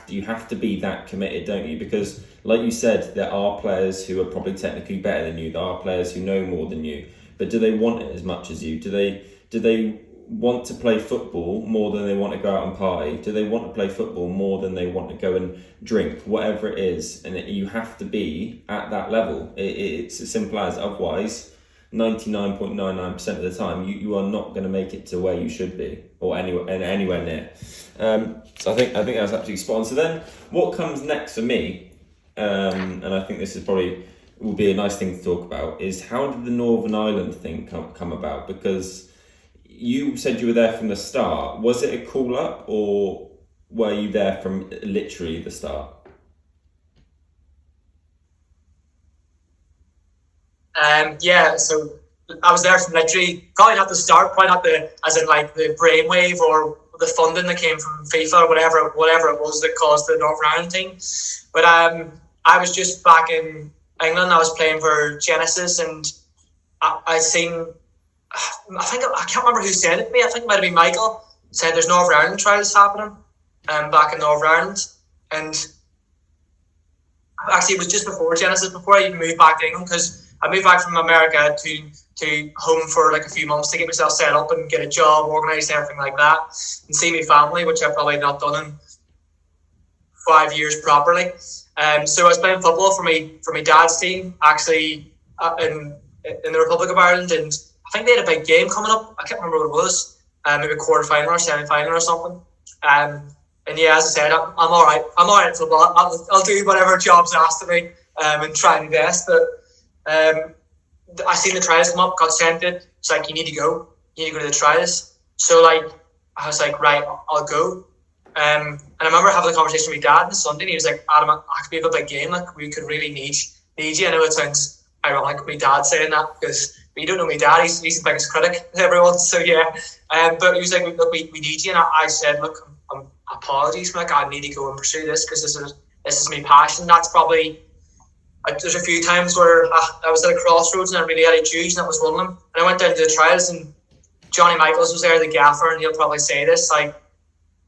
you have to be that committed, don't you? Because like you said, there are players who are probably technically better than you. There are players who know more than you, but do they want it as much as you? Do they want to play football more than they want to go out and party? Do they want to play football more than they want to go and drink? Whatever it is, and you have to be at that level. It's as simple as. Otherwise, 99.99% of the time, you are not going to make it to where you should be, or anywhere near. So I think that's absolutely spot on. So then, what comes next for me, and I think this is probably will be a nice thing to talk about, is how did the Northern Ireland thing come about? Because you said you were there from the start. Was it a call up, or were you there from literally the start? Yeah, so I was there from literally, probably not the start, probably not as in like the brainwave or the funding that came from FIFA or whatever it was that caused the Northern Ireland team. But I was just back in England. I was playing for Genesis, and I seen, I can't remember who said it to me. I think it might have been Michael. Said there's Northern Ireland trials happening back in Northern Ireland, and actually it was just before Genesis, before I even moved back to England, because I moved back from America to home for like a few months to get myself set up and get a job, organised, everything like that, and see my family, which I've probably not done in 5 years properly. So I was playing football for my dad's team, actually, in the Republic of Ireland, and I think they had a big game coming up. I can't remember what it was, maybe a quarter final or semi final or something. And yeah, as I said, I'm all right. I'm all right at football. I'll do whatever job's asked of me and try my best. But I seen the trials come up, got sent it. It's like, you need to go. You need to go to the trials. So like, I was like, right, I'll go. And I remember having a conversation with my dad on Sunday, and he was like, Adam, I could be a big game. Like, we could really need you. I know it sounds ironic, my dad saying that, because you don't know my dad. He's the biggest critic of everyone. So yeah. But he was like, look, we need you. And I said, look, apologies, like, I need to go and pursue this, because this is my passion. That's probably, there's a few times where I was at a crossroads and I really had to choose, and that was one of them. And I went down to the trials, and Johnny Michaels was there, the gaffer, and he'll probably say this, like,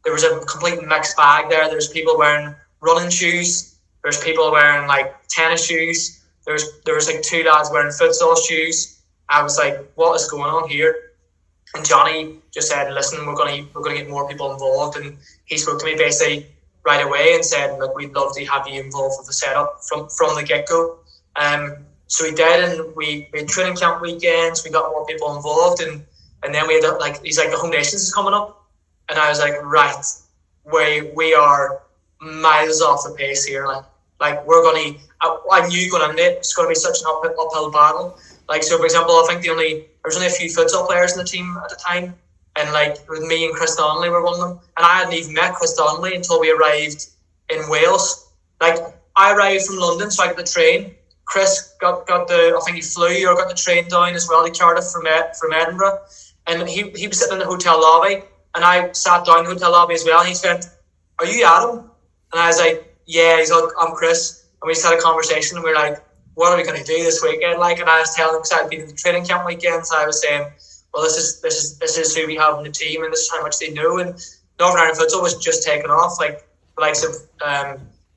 there was a complete mixed bag there. There's people wearing running shoes, there's people wearing like tennis shoes, there was like 2 lads wearing futsal shoes. I was like, what is going on here? And Johnny just said, listen, we're gonna get more people involved. And he spoke to me basically right away and said, look, we'd love to have you involved with the setup from the get-go. So we did, and we had training camp weekends, we got more people involved, and then we had like, he's like, the Home Nations is coming up. And I was like, right, we are miles off the pace here. Like we're going to, I knew going into it, it's going to be such an uphill battle. Like, so for example, I think there was only a few futsal players in the team at the time. And like, with me and Chris Donnelly were one of them. And I hadn't even met Chris Donnelly until we arrived in Wales. Like, I arrived from London, so I got the train. Chris got I think he flew or got the train down as well to Cardiff from Edinburgh. And he was sitting in the hotel lobby. And I sat down in the hotel lobby as well, and he said, are you Adam? And I was like, yeah. He's like, I'm Chris. And we just had a conversation, and we were like, what are we going to do this weekend? Like, and I was telling him, because I'd been in the training camp weekend, so I was saying, well, this is who we have in the team, and this is how much they know. And Northern Ireland futsal was just taking off, like the likes of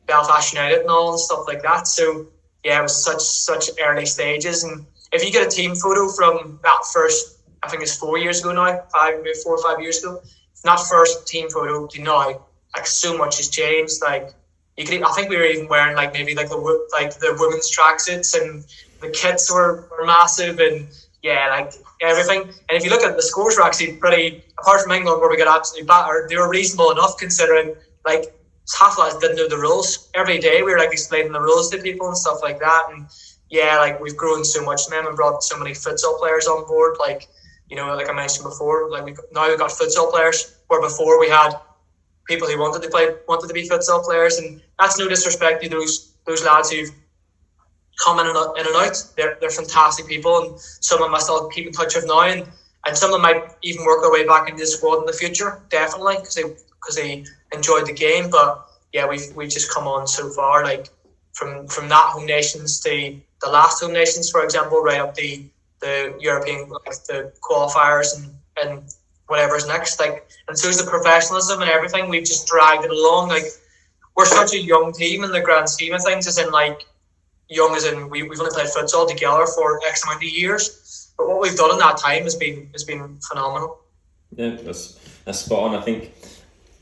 Belfast United and all and stuff like that. So yeah, it was such early stages. And if you get a team photo from that first, I think it's 4 years ago now, maybe 4 or 5 years ago, from that first team photo to now, like, so much has changed. Like, I think we were even wearing like maybe like the women's tracksuits, and the kits were massive, and yeah, like everything. And if you look at the scores, were actually pretty, apart from England where we got absolutely battered, they were reasonable enough considering like half of us didn't know the rules. Every day we were like explaining the rules to people and stuff like that. And yeah, like, we've grown so much, man, and brought so many futsal players on board. Like, you know, like I mentioned before, like now we've got futsal players, where before we had people who wanted to be futsal players. And that's no disrespect to those lads who've come in and out. They're fantastic people, and some of them I still keep in touch with now. And and some of them might even work their way back into the squad in the future, definitely, because they enjoyed the game. But yeah, we've just come on so far, like from that home nations to the last home nations, for example, right up the European, like the qualifiers and whatever's next. Like, and so is the professionalism and everything. We've just dragged it along. Like, we're such a young team in the grand scheme of things, as in like young as in we've only played futsal together for X amount of years. But what we've done in that time has been phenomenal. Yeah, that's spot on. I think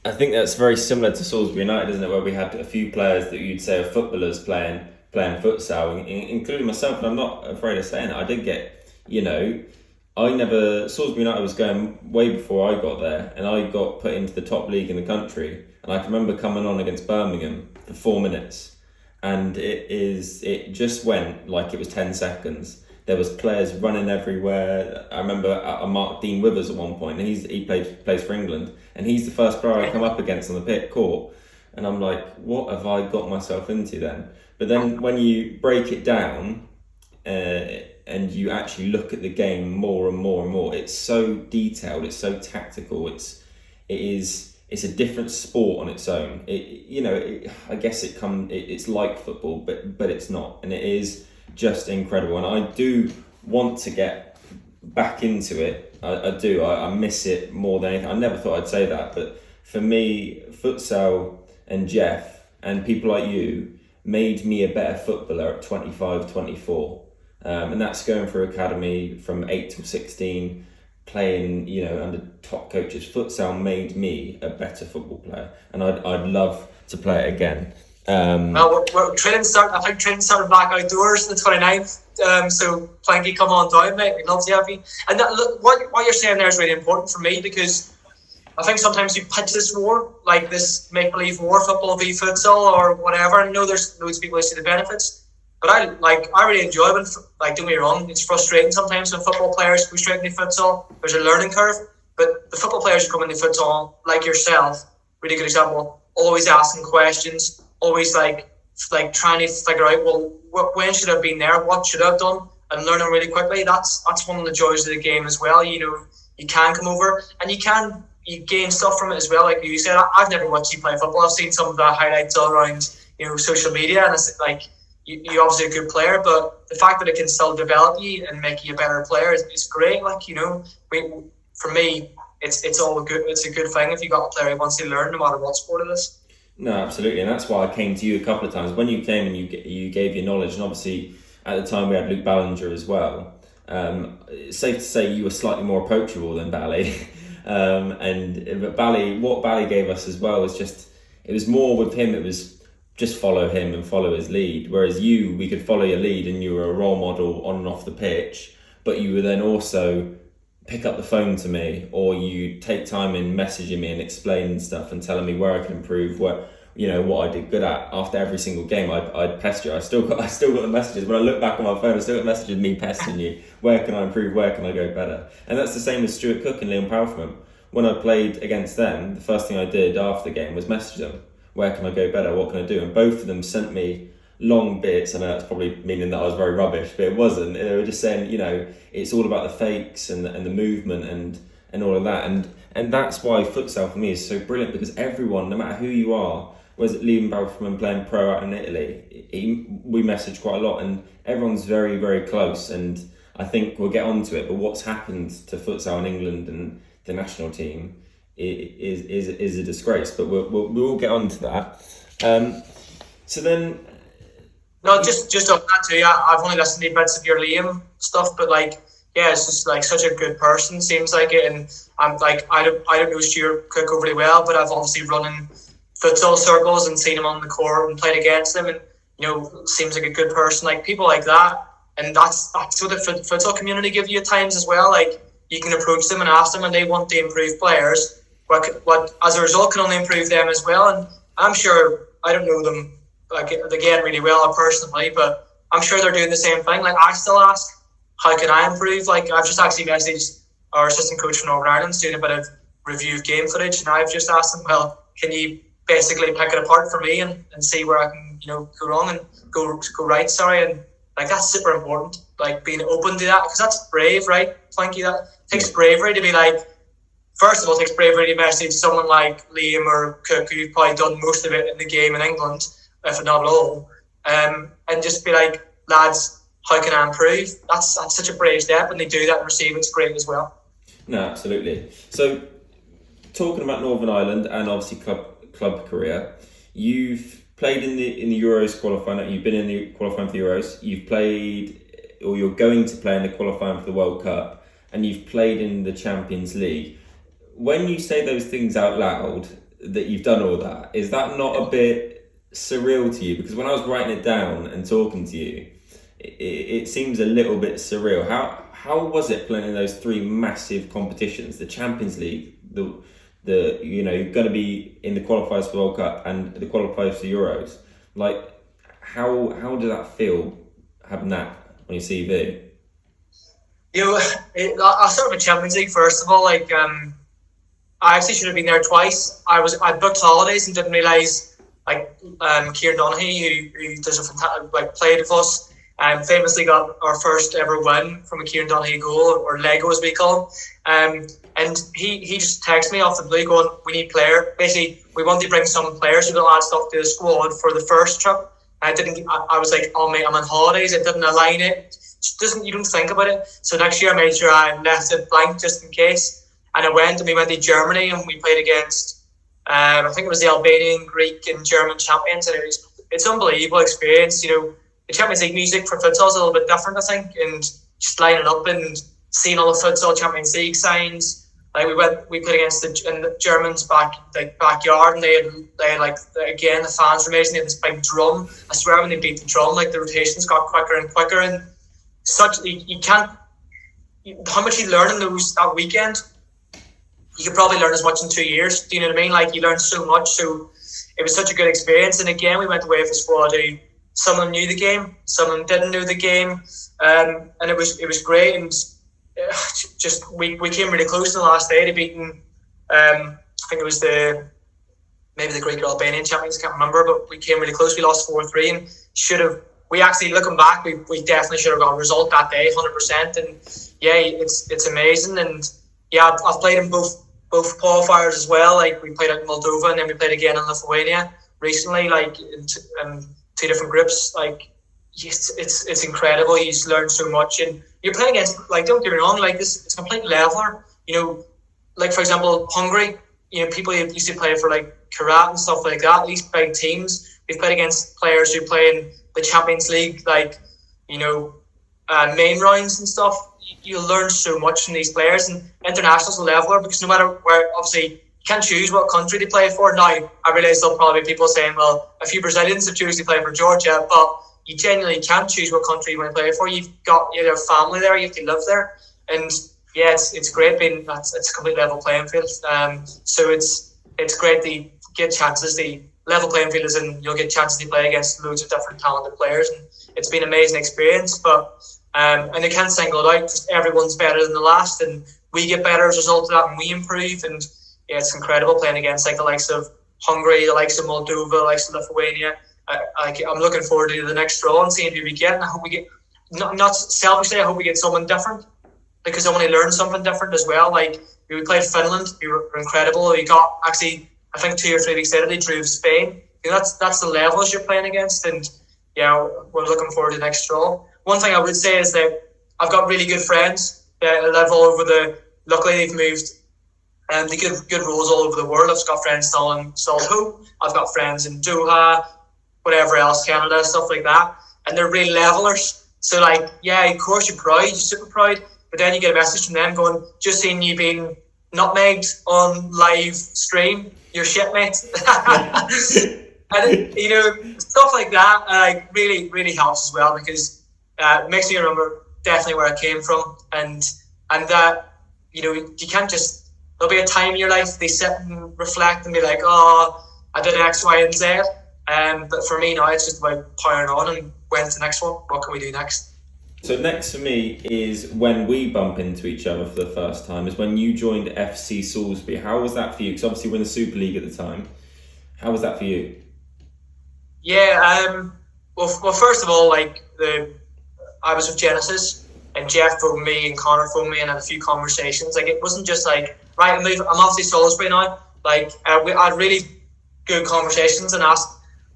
that's very similar to Salisbury United, isn't it? Where we had a few players that you'd say are footballers playing futsal, including myself. And I'm not afraid of saying it. I did get, Salisbury United was going way before I got there, and I got put into the top league in the country. And I can remember coming on against Birmingham for 4 minutes, and it just went like it was 10 seconds. There was players running everywhere. I remember I marked Dean Withers at one point, and he plays for England, and he's the first player I come up against on the pit court, and I'm like, what have I got myself into then? But then when you break it down, and you actually look at the game more and more and more, it's so detailed, it's so tactical, it's a different sport on its own. I guess it's like football, but it's not, and it is just incredible. And I do want to get back into it. I do. I miss it more than anything. I never thought I'd say that, but for me, futsal and Jeff and people like you made me a better footballer at 25, 24. And that's going through academy from 8 till 16, playing, under top coaches. Futsal made me a better football player, and I'd love to play it again. We're training I think training started back outdoors the 29th. So Planky, come on down, mate. We'd love to have you. And what you're saying there is really important for me, because I think sometimes you pitch this war, like this make-believe war, football v futsal or whatever. I know there's loads of people who see the benefits, but I really enjoy it. Like, don't get me wrong, it's frustrating sometimes when football players go straight into futsal. There's a learning curve, but the football players who come into futsal, like yourself, really good example, always asking questions, always like trying to figure out, well, when should I have been there? What should I have done? And learning really quickly. That's one of the joys of the game as well. You can come over and you gain stuff from it as well. Like you said, I've never watched you play football. I've seen some of the highlights all around, social media, and it's like you're obviously a good player, but the fact that it can still develop you and make you a better player is great. Like, for me, it's all good. It's a good thing if you got a player who wants to learn, no matter what sport it is. No, absolutely, and that's why I came to you a couple of times when you came and you gave your knowledge, and obviously at the time we had Luke Ballinger as well. It's safe to say you were slightly more approachable than Bally, but what Bally gave us as well was it was more with him. It was just follow him and follow his lead, whereas we could follow your lead, and you were a role model on and off the pitch, but you would then also pick up the phone to me, or you take time in messaging me and explaining stuff and telling me where I can improve, what I did good at. After every single game, I'd pester you. I still got the messages. When I look back on my phone, I still got messages of me pestering you. Where can I improve? Where can I go better? And that's the same with Stuart Cook and Liam Powerfman. When I played against them, the first thing I did after the game was message them. Where can I go better? What can I do? And both of them sent me long bits. I know that's probably meaning that I was very rubbish, but it wasn't. They were just saying, it's all about the fakes and the movement and all of that. And that's why futsal for me is so brilliant, because everyone, no matter who you are, was it Liam Balfourman playing pro out in Italy, we message quite a lot, and everyone's very, very close. And I think we'll get onto it, but what's happened to futsal in England and the national team is a disgrace. But we'll get onto that. So then. No, just on that too. I've only listened to bits of your Liam stuff, but it's just like such a good person, seems like it. And I'm like, I don't know Stuart Cook overly well, but I've obviously run in futsal circles and seen him on the court and played against him, and seems like a good person. Like people like that, and that's what the futsal community give you at times as well. Like you can approach them and ask them, and they want to improve players. What as a result can only improve them as well. And I'm sure, I don't know them again really well personally, but I'm sure they're doing the same thing. Like I still ask, how can I improve? Like I've just actually messaged our assistant coach from Northern Ireland doing a bit of review of game footage, and I've just asked him, well, can you basically pick it apart for me and see where I can go wrong and go right, and like that's super important, like being open to that, because that's brave, right, Planky? takes bravery to be like, first of all, it takes bravery to message someone like Liam or Cook, who've probably done most of it in the game in England, if not all, and just be like, lads, how can I improve? That's such a brave step, and they do that and receive it's great as well. No, absolutely. So, talking about Northern Ireland and obviously club career, you've played in the Euros qualifying. You've been in the qualifying for the Euros. You've played, or you're going to play in the qualifying for the World Cup, and you've played in the Champions League. When you say those things out loud, that you've done all that, is that not a bit surreal to you? Because when I was writing it down and talking to you, it seems a little bit surreal. How was it playing in those three massive competitions? The Champions League, you're going to be in the qualifiers for the World Cup and the qualifiers for the Euros. Like, how does that feel, having that on your CV? I'll start with Champions League first of all. Like, I actually should have been there twice. I booked holidays and didn't realise, like, Kieran Donaghy, who does a fantastic, like, played with us, famously got our first ever win from a Kieran Donaghy goal, or Lego as we call him. And he just texted me off the blue going, we need player. Basically, we want to bring some players who don't add stuff to the squad for the first trip. I was like, oh mate, I'm on holidays. It didn't align it. You don't think about it. So next year I made sure I left it blank just in case. And we went to Germany and we played against, I think it was the Albanian, Greek and German champions. And it's an unbelievable experience. The Champions League music for futsal is a little bit different, I think. And just lining up and seeing all the futsal Champions League signs. Like we played against the Germans backyard, and they had like, again, the fans were amazing. They had this big drum. I swear when they beat the drum, like the rotations got quicker and quicker, and you can't. How much you learn in that weekend, you could probably learn as much in 2 years. Do you know what I mean? Like, you learn so much. So it was such a good experience. And again, we went away with a squad who some of them knew the game, some of them didn't know the game, and it was great. And just we came really close to the last day to beating, I think it was maybe the Greek or Albanian champions, I can't remember, but we came really close. We lost 4-3 and we actually, looking back, we definitely should have got a result that day, 100%. And yeah, it's amazing. And yeah, I've played in both qualifiers as well. Like, we played out in Moldova and then we played again in Lithuania recently, like in two different groups. Like, it's incredible. You just learn so much, and you're playing against, like, don't get me wrong, like, it's a complete leveler. Like, for example, Hungary, people used to play for like Karat and stuff like that, these big teams. We've played against players who play in the Champions League, like, main rounds and stuff. You learn so much from these players, and international's a leveler, because no matter where, obviously, you can't choose what country they play for. Now, I realise there'll probably be people saying, well, a few Brazilians have chosen to play for Georgia, but you genuinely can't choose what country you want to play for. You've got your family there, you have to live there, and yeah, it's great being it's a complete level playing field. So it's great to get chances. The level playing field is in, you'll get chances to play against loads of different talented players, and it's been an amazing experience. But and they can't single it out. Just everyone's better than the last, and we get better as a result of that, and we improve. And yeah, it's incredible playing against like the likes of Hungary, the likes of Moldova, the likes of Lithuania. I'm looking forward to the next draw and seeing who we get. And I hope we get, not selfishly, I hope we get someone different, because I want to learn something different as well. Like, we played Finland, we were incredible. We got, actually, I think 2 or 3 weeks later, they drew Spain. That's the levels you're playing against, and yeah, we're looking forward to the next draw. One thing I would say is that I've got really good friends that live all over luckily they've moved, and they give good roles all over the world. I've got friends still in Solihull, I've got friends in Doha, whatever else, Canada, stuff like that, and they're real levelers. So, like, yeah, of course you're super proud, but then you get a message from them going, just seeing you being nutmegged on live stream, you're shit, mate. And stuff like that, like, really, really helps as well, because it makes me remember definitely where I came from, and that, you can't just, there'll be a time in your life they sit and reflect and be like, oh, I did X, Y, and Z. But for me now, it's just about powering on and when's the next one? What can we do next? So next for me is when we bump into each other for the first time, is when you joined FC Salisbury. How was that for you? Because obviously we're in the Super League at the time. How was that for you? Yeah, well, first of all, like, I was with Genesis and Jeff phoned me and Connor phoned me and had a few conversations. Like, it wasn't just like, right, I'm off to Salisbury now. Like, we had really good conversations and asked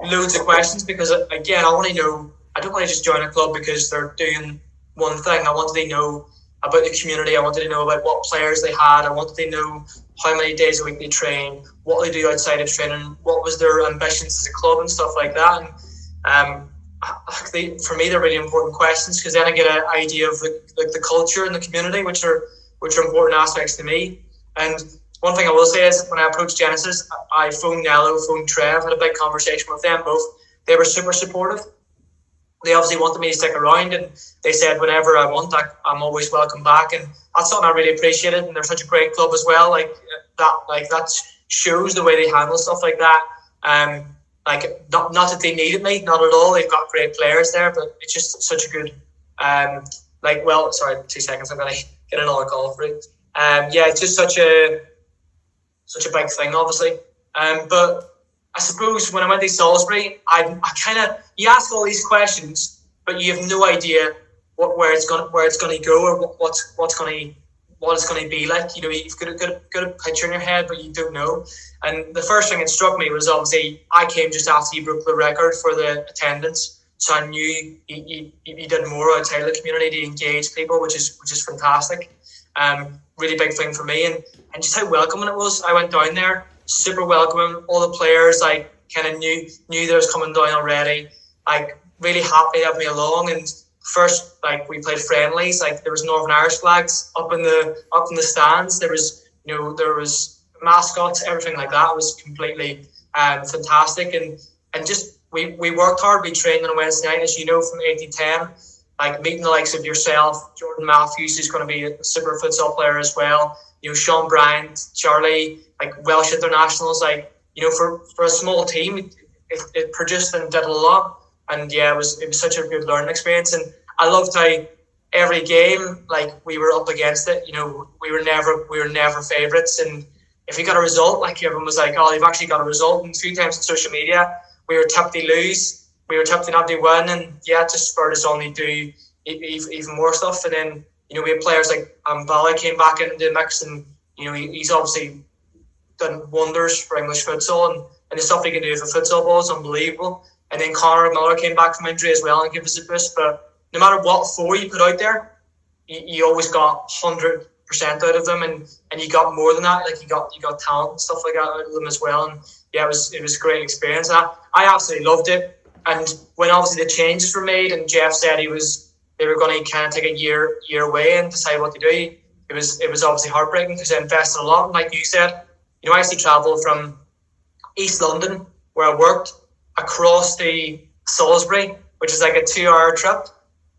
loads of questions, because again, I want to know. I don't want to just join a club because they're doing one thing. I wanted to know about the community. I wanted to know about what players they had. I wanted to know how many days a week they train, what they do outside of training, what was their ambitions as a club and stuff like that. And for me, they're really important questions, because then I get an idea of the culture and the community, which are important aspects to me. And one thing I will say is, when I approached Genesis, I phoned Nello, phoned Trev, had a big conversation with them both. They were super supportive. They obviously wanted me to stick around, and they said whenever I want, I'm always welcome back, and that's something I really appreciated. And they're such a great club as well. Like that shows the way they handle stuff like that. Like, not that they needed me, not at all. They've got great players there, but it's just such a good. Sorry, 2 seconds. I'm gonna get another call for it. It's just such a big thing, obviously. But I suppose when I went to Salisbury, I kind of, you ask all these questions, but you have no idea where it's going to go, or what it's going to be like. You know, you've got a picture in your head, but you don't know. And the first thing that struck me was, obviously, I came just after you broke the record for the attendance, so I knew you did more outside of the community to engage people, which is fantastic. Really big thing for me, and just how welcoming it was. I went down there, super welcoming. All the players, like, kind of knew they was coming down already. Like, really happy to have me along. And first, like, we played friendlies. Like, there was Northern Irish flags up in the stands. There was mascots, everything like that. It was completely fantastic. And just we worked hard. We trained on a Wednesday night, as you know, from 8 to 10. Like, meeting the likes of yourself, Jordan Matthews, who's going to be a super futsal player as well. You know, Sean Bryant, Charlie, like, Welsh internationals. Like, you know, for a small team, it produced and did a lot. And yeah, it was such a good learning experience. And I loved how every game, like, we were up against it. You know, we were never favourites. And if we got a result, like, everyone was like, "Oh, they've actually got a result." And a few times on social media, we were tipped to lose. We were tipped to not to win, and yeah, it just spurred us on to do even more stuff. And then, you know, we had players like Bala came back into the mix, and, you know, he's obviously done wonders for English futsal, and the stuff he can do with a futsal ball is unbelievable. And then Connor Miller came back from injury as well and gave us a boost. But no matter what four you put out there, you always got 100% out of them, and you got more than that. Like, you got talent and stuff like that out of them as well. And yeah, it was a great experience. And I absolutely loved it. And when obviously the changes were made, and Jeff said they were going to kind of take a year away and decide what to do, it was obviously heartbreaking, because I invested a lot. And like you said, you know, I used to travel from East London, where I worked, across to Salisbury, which is like a 2-hour trip,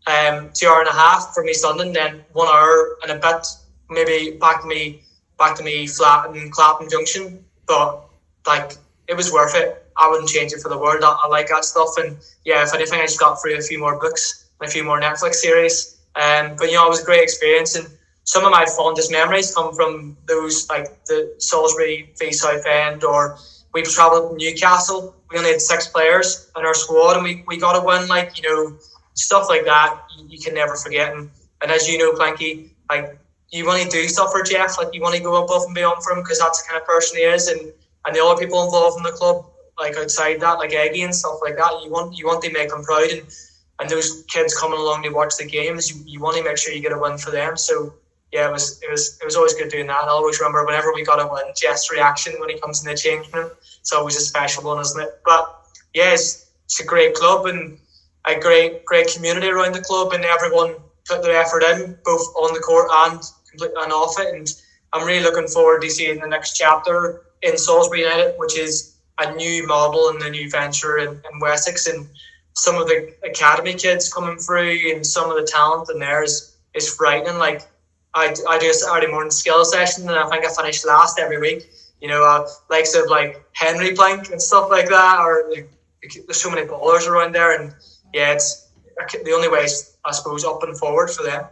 2 hour and a half from East London, then 1 hour and a bit maybe back to me flat in Clapham Junction. But, like, it was worth it. I wouldn't change it for the world. I like that stuff. And yeah, if anything, I just got through a few more books and a few more Netflix series. But, you know, it was a great experience. And some of my fondest memories come from those, like the Salisbury v Southend, or we travelled to Newcastle. We only had 6 players in our squad, and we got a win. Like, you know, stuff like that you can never forget. And as you know, Planky, like, you want to do stuff for Jeff. Like, you want to go above and beyond for him, because that's the kind of person he is. And the other people involved in the club, like outside that, like Eggy and stuff like that, you want to make them proud, and those kids coming along to watch the games, you want to make sure you get a win for them. So yeah, it was always good doing that. And I always remember whenever we got a win, Jeff's reaction when he comes in the change room. It's always a special one, isn't it? But yeah, it's a great club and a great community around the club, and everyone put their effort in, both on the court and off it. And I'm really looking forward to seeing the next chapter in Salisbury United, which is a new model and a new venture in Wessex, and some of the academy kids coming through and some of the talent in there is frightening. Like, I do a Saturday morning skill session, and I think I finish last every week. You know, likes of like Henry Plank and stuff like that, or there's so many ballers around there, and yeah, it's the only way, I suppose, up and forward for them.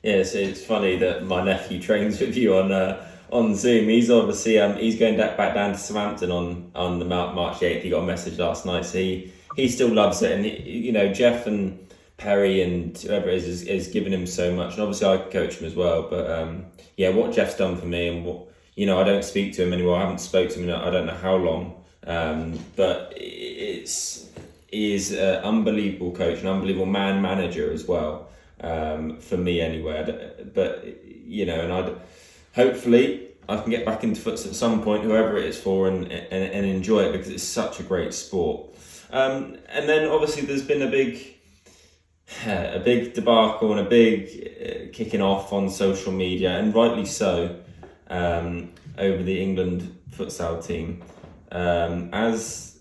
Yeah, it's funny that my nephew trains with you on Zoom. He's obviously he's going back down to Southampton on the March 8th. He got a message last night, so he still loves it. And you know, Jeff and Perry and whoever it is given him so much, and obviously I coach him as well. But what Jeff's done for me, and what I don't speak to him anymore. I haven't spoke to him in I don't know how long. But he is an unbelievable coach, an unbelievable manager as well. For me anyway. But and hopefully I can get back into futsal at some point, whoever it is for, and enjoy it, because it's such a great sport. And then obviously there's been a big debacle and a big kicking off on social media, and rightly so, over the England futsal team. As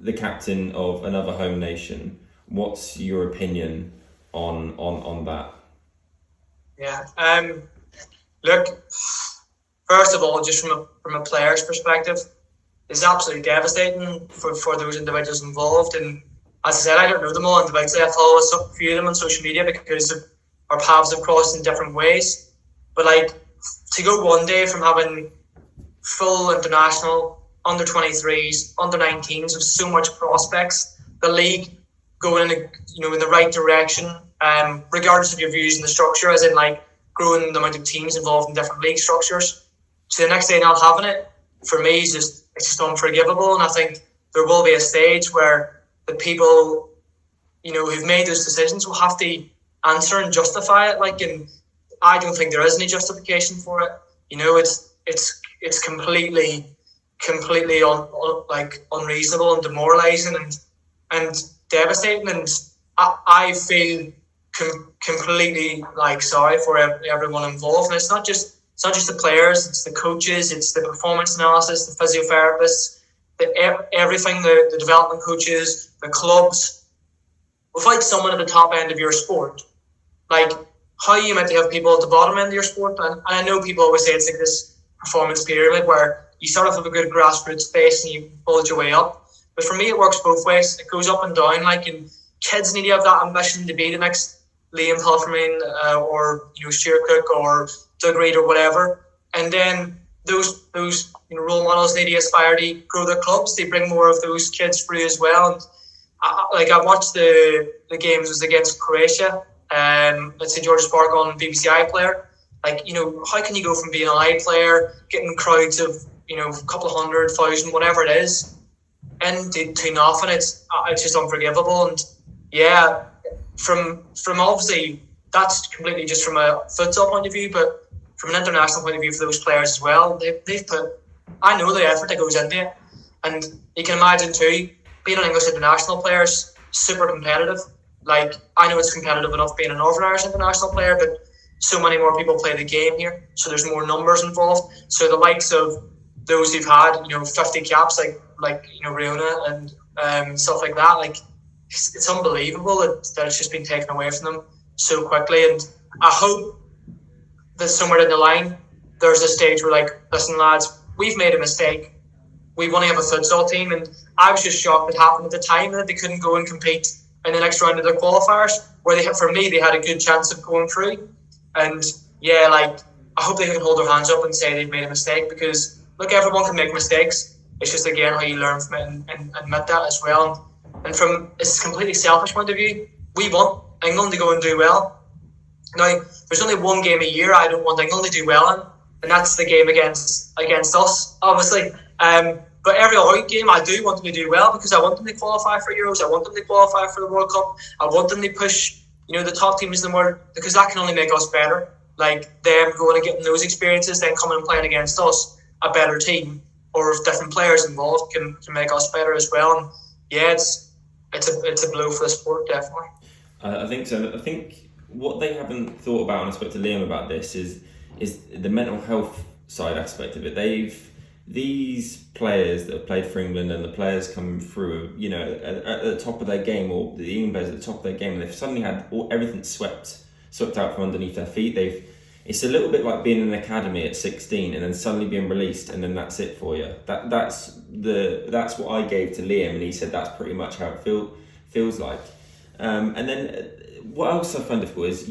the captain of another home nation, what's your opinion on that? Yeah. Look, first of all, just from a player's perspective, it's absolutely devastating for those individuals involved. And as I said, I don't know them all individually. I follow a few of them on social media because our paths have crossed in different ways. But to go one day from having full international, under 23s, under 19s with so much prospects, the league going in the right direction, regardless of your views in the structure, as in growing the amount of teams involved in different league structures, to the next day not having it, for me it's just unforgivable. And I think there will be a stage where the people who've made those decisions will have to answer and justify it. And I don't think there is any justification for it. It's completely unreasonable and demoralising and devastating. And I feel completely sorry for everyone involved. And it's not just the players, it's the coaches, it's the performance analysis, the physiotherapists, everything, the development coaches, the clubs. Without someone at the top end of your sport, how are you meant to have people at the bottom end of your sport? And I know people always say it's like this performance pyramid where you start off with a good grassroots base and you build your way up. But for me, it works both ways. It goes up and down. And kids need to have that ambition to be the next Liam Halferman or Stuart Cook or Doug Reid or whatever. And then those role models need to aspire to grow their clubs. They bring more of those kids through as well. And I watched the games. It was against Croatia. Let's say George's Park on BBC iPlayer. How can you go from being an iPlayer, getting crowds of a couple of 100,000, whatever it is, and to nothing? It's just unforgivable. And yeah, from obviously that's completely just from a futsal point of view, but from an international point of view for those players as well, they've put, I know the effort that goes into it, and you can imagine too, being an English international player is super competitive. I know it's competitive enough being a Northern Irish international player, but so many more people play the game here, so there's more numbers involved. So the likes of those who've had 50 caps like Riona and stuff like that, it's unbelievable that it's just been taken away from them so quickly. And I hope that somewhere in the line there's a stage where listen lads, we've made a mistake, we want to have a futsal team. And I was just shocked it happened at the time that they couldn't go and compete in the next round of their qualifiers, where they had a good chance of going through. And yeah, I hope they can hold their hands up and say they've made a mistake, because look, everyone can make mistakes. It's just again how you learn from it and admit that as well. And from a completely selfish point of view, we want England to go and do well. Now, there's only one game a year I don't want England to do well in, and that's the game against us, obviously. But every other game I do want them to do well, because I want them to qualify for Euros, I want them to qualify for the World Cup, I want them to push the top teams in the world, because that can only make us better. Them going and getting those experiences, then coming and playing against us, a better team, or if different players involved can make us better as well. And yeah, it's a blow for the sport, definitely. I think so. I think what they haven't thought about, and I spoke to Liam about this, is the mental health side aspect of it. These players that have played for England and the players coming through, at the top of their game, or the England players at the top of their game, and they've suddenly had everything swept out from underneath their feet. It's a little bit like being in an academy at 16 and then suddenly being released, and then that's it for you. That's what I gave to Liam, and he said that's pretty much how it feels like. And then what else I find difficult is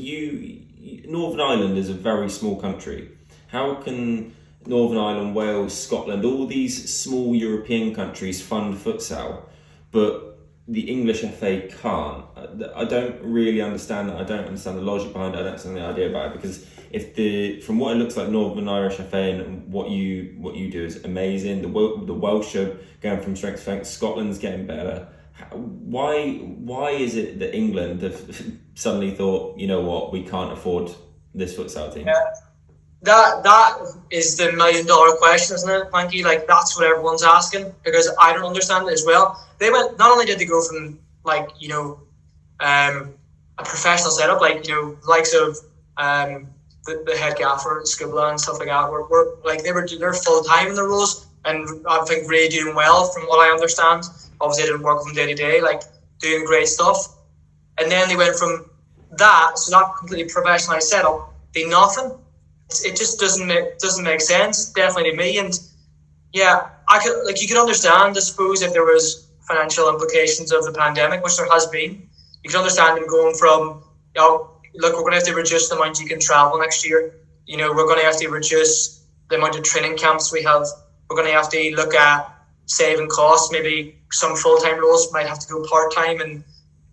Northern Ireland is a very small country. How can Northern Ireland, Wales, Scotland, all these small European countries fund futsal, but the English FA can't. I don't really understand that. I don't understand the logic behind it. I don't understand the idea about it, because from what it looks like, Northern Irish FA and what you do is amazing. The Welsh are going from strength to strength. Scotland's getting better. Why is it that England have suddenly thought, you know what, we can't afford this futsal team? Yeah. That is the $1 million question, isn't it, Frankie? Like, that's what everyone's asking, because I don't understand it as well. They went, not only did they go from, like, you know, a professional setup, like, you know, likes of the head gaffer, Skubla and stuff like that, were like, they're full time in their roles, and I think really doing well from what I understand. Obviously, they didn't work from day to day, like, doing great stuff. And then they went from that, so that completely professionalized setup, to nothing. It just doesn't make sense, definitely to me. And yeah, you could understand, I suppose, if there was financial implications of the pandemic, which there has been. You can understand them going from, you know, look, we're going to have to reduce the amount you can travel next year. You know, we're going to have to reduce the amount of training camps we have. We're going to have to look at saving costs. Maybe some full-time roles might have to go part-time and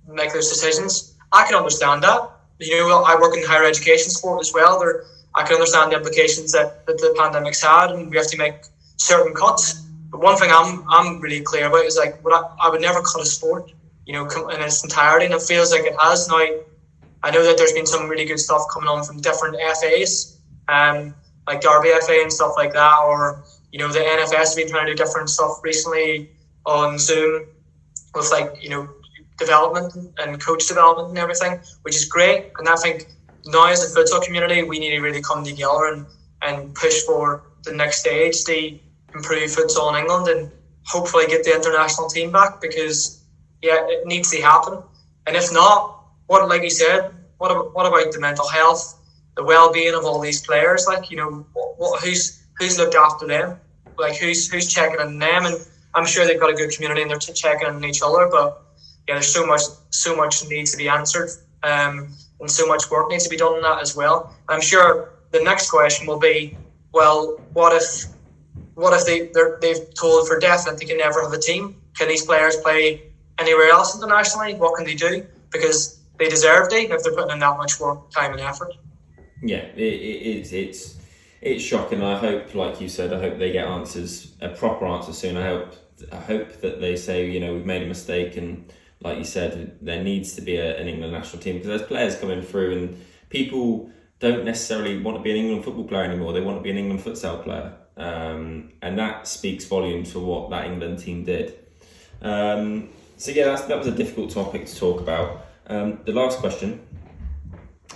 make those decisions. I can understand that. You know, I work in higher education sport as well. I can understand the implications that the pandemic's had, and we have to make certain cuts. But one thing I'm really clear about is, like, I would never cut a sport, you know, in its entirety, and it feels like it has now. I know that there's been some really good stuff coming on from different FAs, like Derby FA and stuff like that, or, you know, the NFS has been trying to do different stuff recently on Zoom with, like, you know, development and coach development and everything, which is great. And I think now, as a futsal community, we need to really come together and push for the next stage to improve futsal in England and hopefully get the international team back, because, yeah, it needs to happen. And if not, like you said, what about the mental health, the well-being of all these players? Like, you know, who's looked after them? Like, who's checking on them? And I'm sure they've got a good community and they're checking on each other. But yeah, there's so much needs to be answered. And so much work needs to be done on that as well. I'm sure the next question will be, well, what if they've told for definite they can never have a team? Can these players play anywhere else internationally? What can they do? Because they deserve it if they're putting in that much work, time and effort. Yeah, it's shocking. I hope, like you said, I hope they get proper answers soon. I hope that they say, you know, we've made a mistake, and like you said, there needs to be an England national team, because there's players coming through and people don't necessarily want to be an England football player anymore. They want to be an England futsal player. And that speaks volumes for what that England team did. So yeah, that was a difficult topic to talk about. The last question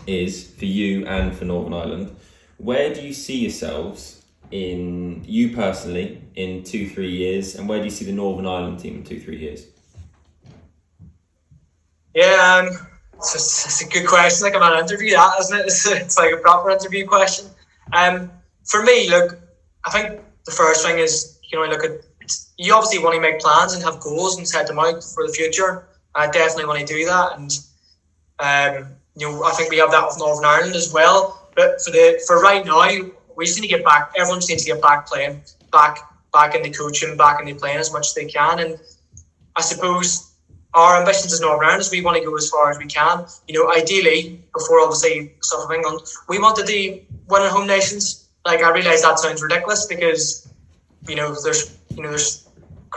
is for you and for Northern Ireland. Where do you see yourselves you personally, in 2-3 years, and where do you see the Northern Ireland team in 2-3 years? Yeah, it's a good question. Like, I'm on an interview, that, isn't it? It's like a proper interview question. For me, look, I think the first thing is, you know, you obviously want to make plans and have goals and set them out for the future. I definitely want to do that, and you know, I think we have that with Northern Ireland as well. But for right now, we just need to get back. Everyone just needs to get back playing, back into coaching, back into playing as much as they can. And I suppose our ambitions as Northern Ireland is we want to go as far as we can. You know, ideally, before obviously stuff of England, we wanted to win at home nations. Like, I realise that sounds ridiculous, because, you know, there's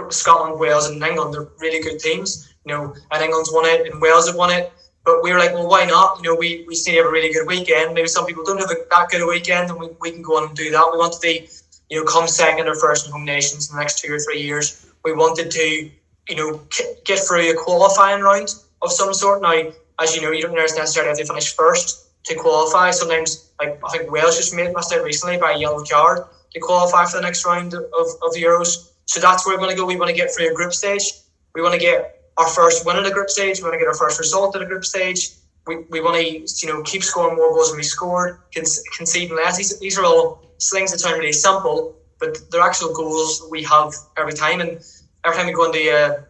Scotland, Wales, and England. They're really good teams. You know, and England's won it, and Wales have won it. But we were like, well, why not? You know, we seem to have a really good weekend. Maybe some people don't have that good a weekend, and we can go on and do that. We wanted to, you know, come second or first in home nations in the next 2 or 3 years. We wanted to, you know, get through a qualifying round of some sort. Now, as you know, you don't necessarily have to finish first to qualify. Sometimes, like, I think Wales just missed out recently by a yellow card to qualify for the next round of the Euros. So that's where we're going to go. We want to get through a group stage. We want to get our first win at a group stage. We want to get our first result at a group stage. We want to, you know, keep scoring more goals than we scored, conceding less. These are all things that sound really simple, but they're actual goals we have every time. And every time we go into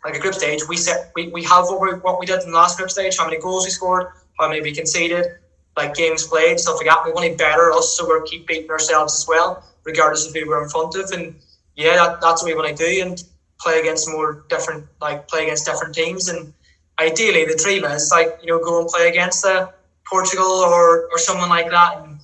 a group stage, we have what we did in the last group stage, how many goals we scored, how many we conceded, like games played, stuff like that. We want to better us, so we'll keep beating ourselves as well, regardless of who we're in front of. And yeah, that's what we want to do. And play against different teams. And ideally, the dream is go and play against Portugal or someone like that, and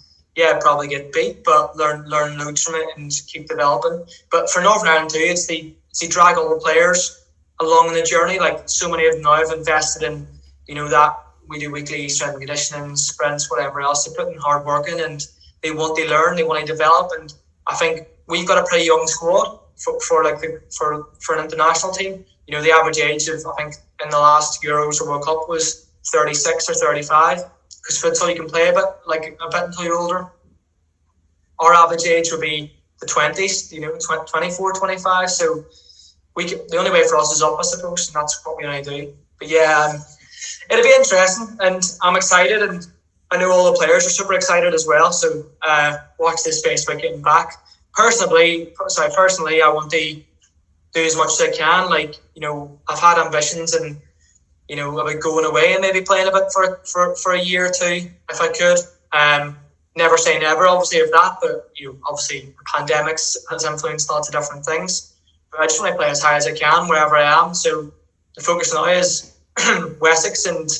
probably get beat, but learn loads from it and keep developing. But for Northern Ireland too, it's the drag all the players along in the journey. Like so many of them now have invested in that we do weekly strength and conditioning, sprints, whatever else. They put in hard work in, and they want to learn, they want to develop. And I think we've got a pretty young squad for an international team. The average age of, I think, in the last Euros or World Cup was 36 or 35. Because futsal you can play a bit until you're older. Our average age would be the 20s, 24, 25. So the only way for us is up, I suppose, and that's what we only do. But it'll be interesting, and I'm excited, and I know all the players are super excited as well. So watch this space by getting back. Personally, I want to do as much as I can. I've had ambitions, and about going away and maybe playing a bit for a year or two if I could. Never say never, obviously, of that, but obviously the pandemics has influenced lots of different things. But I just want to play as high as I can wherever I am. So the focus now is Wessex and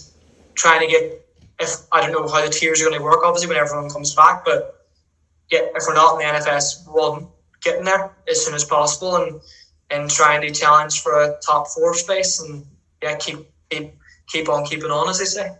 trying to get, if I don't know how the tiers are going to work, obviously, when everyone comes back, but if we're not in the NFS 1, getting there as soon as possible and trying to challenge for a top 4 space and keep on keeping on, as they say.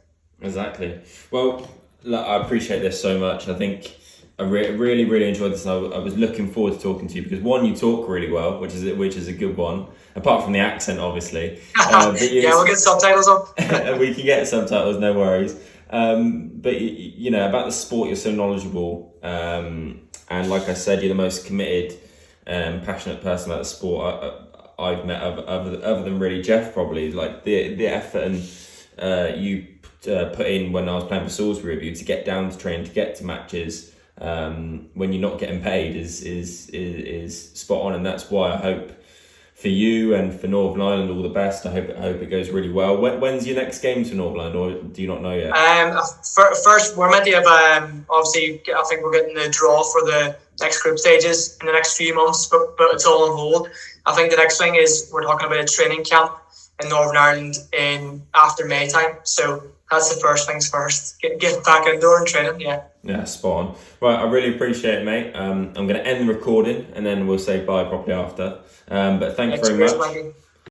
Exactly. Well, look, I appreciate this so much. I think I really, really enjoyed this. I was looking forward to talking to you because, one, you talk really well, which is a good one. Apart from the accent, obviously. But we'll get subtitles up. We can get subtitles, no worries. But about the sport, you're so knowledgeable, and like I said, you're the most committed, passionate person about the sport I've met, other than really Jeff, probably. Like the effort and you put in when I was playing for Salisbury with you to get down to train, to get to matches, when you're not getting paid is spot on, and that's why I hope for you and for Northern Ireland all the best. I hope it goes really well. When's your next game to Northern Ireland, or do you not know yet? First, we're meant to have obviously I think we're getting the draw for the next group stages in the next few months, but it's all on hold. I think the next thing is we're talking about a training camp in Northern Ireland after May time. So that's the first things first. Get back outdoor and training, Yeah, spot on. Right, I really appreciate it, mate. I'm going to end the recording and then we'll say bye properly after. But thanks very much.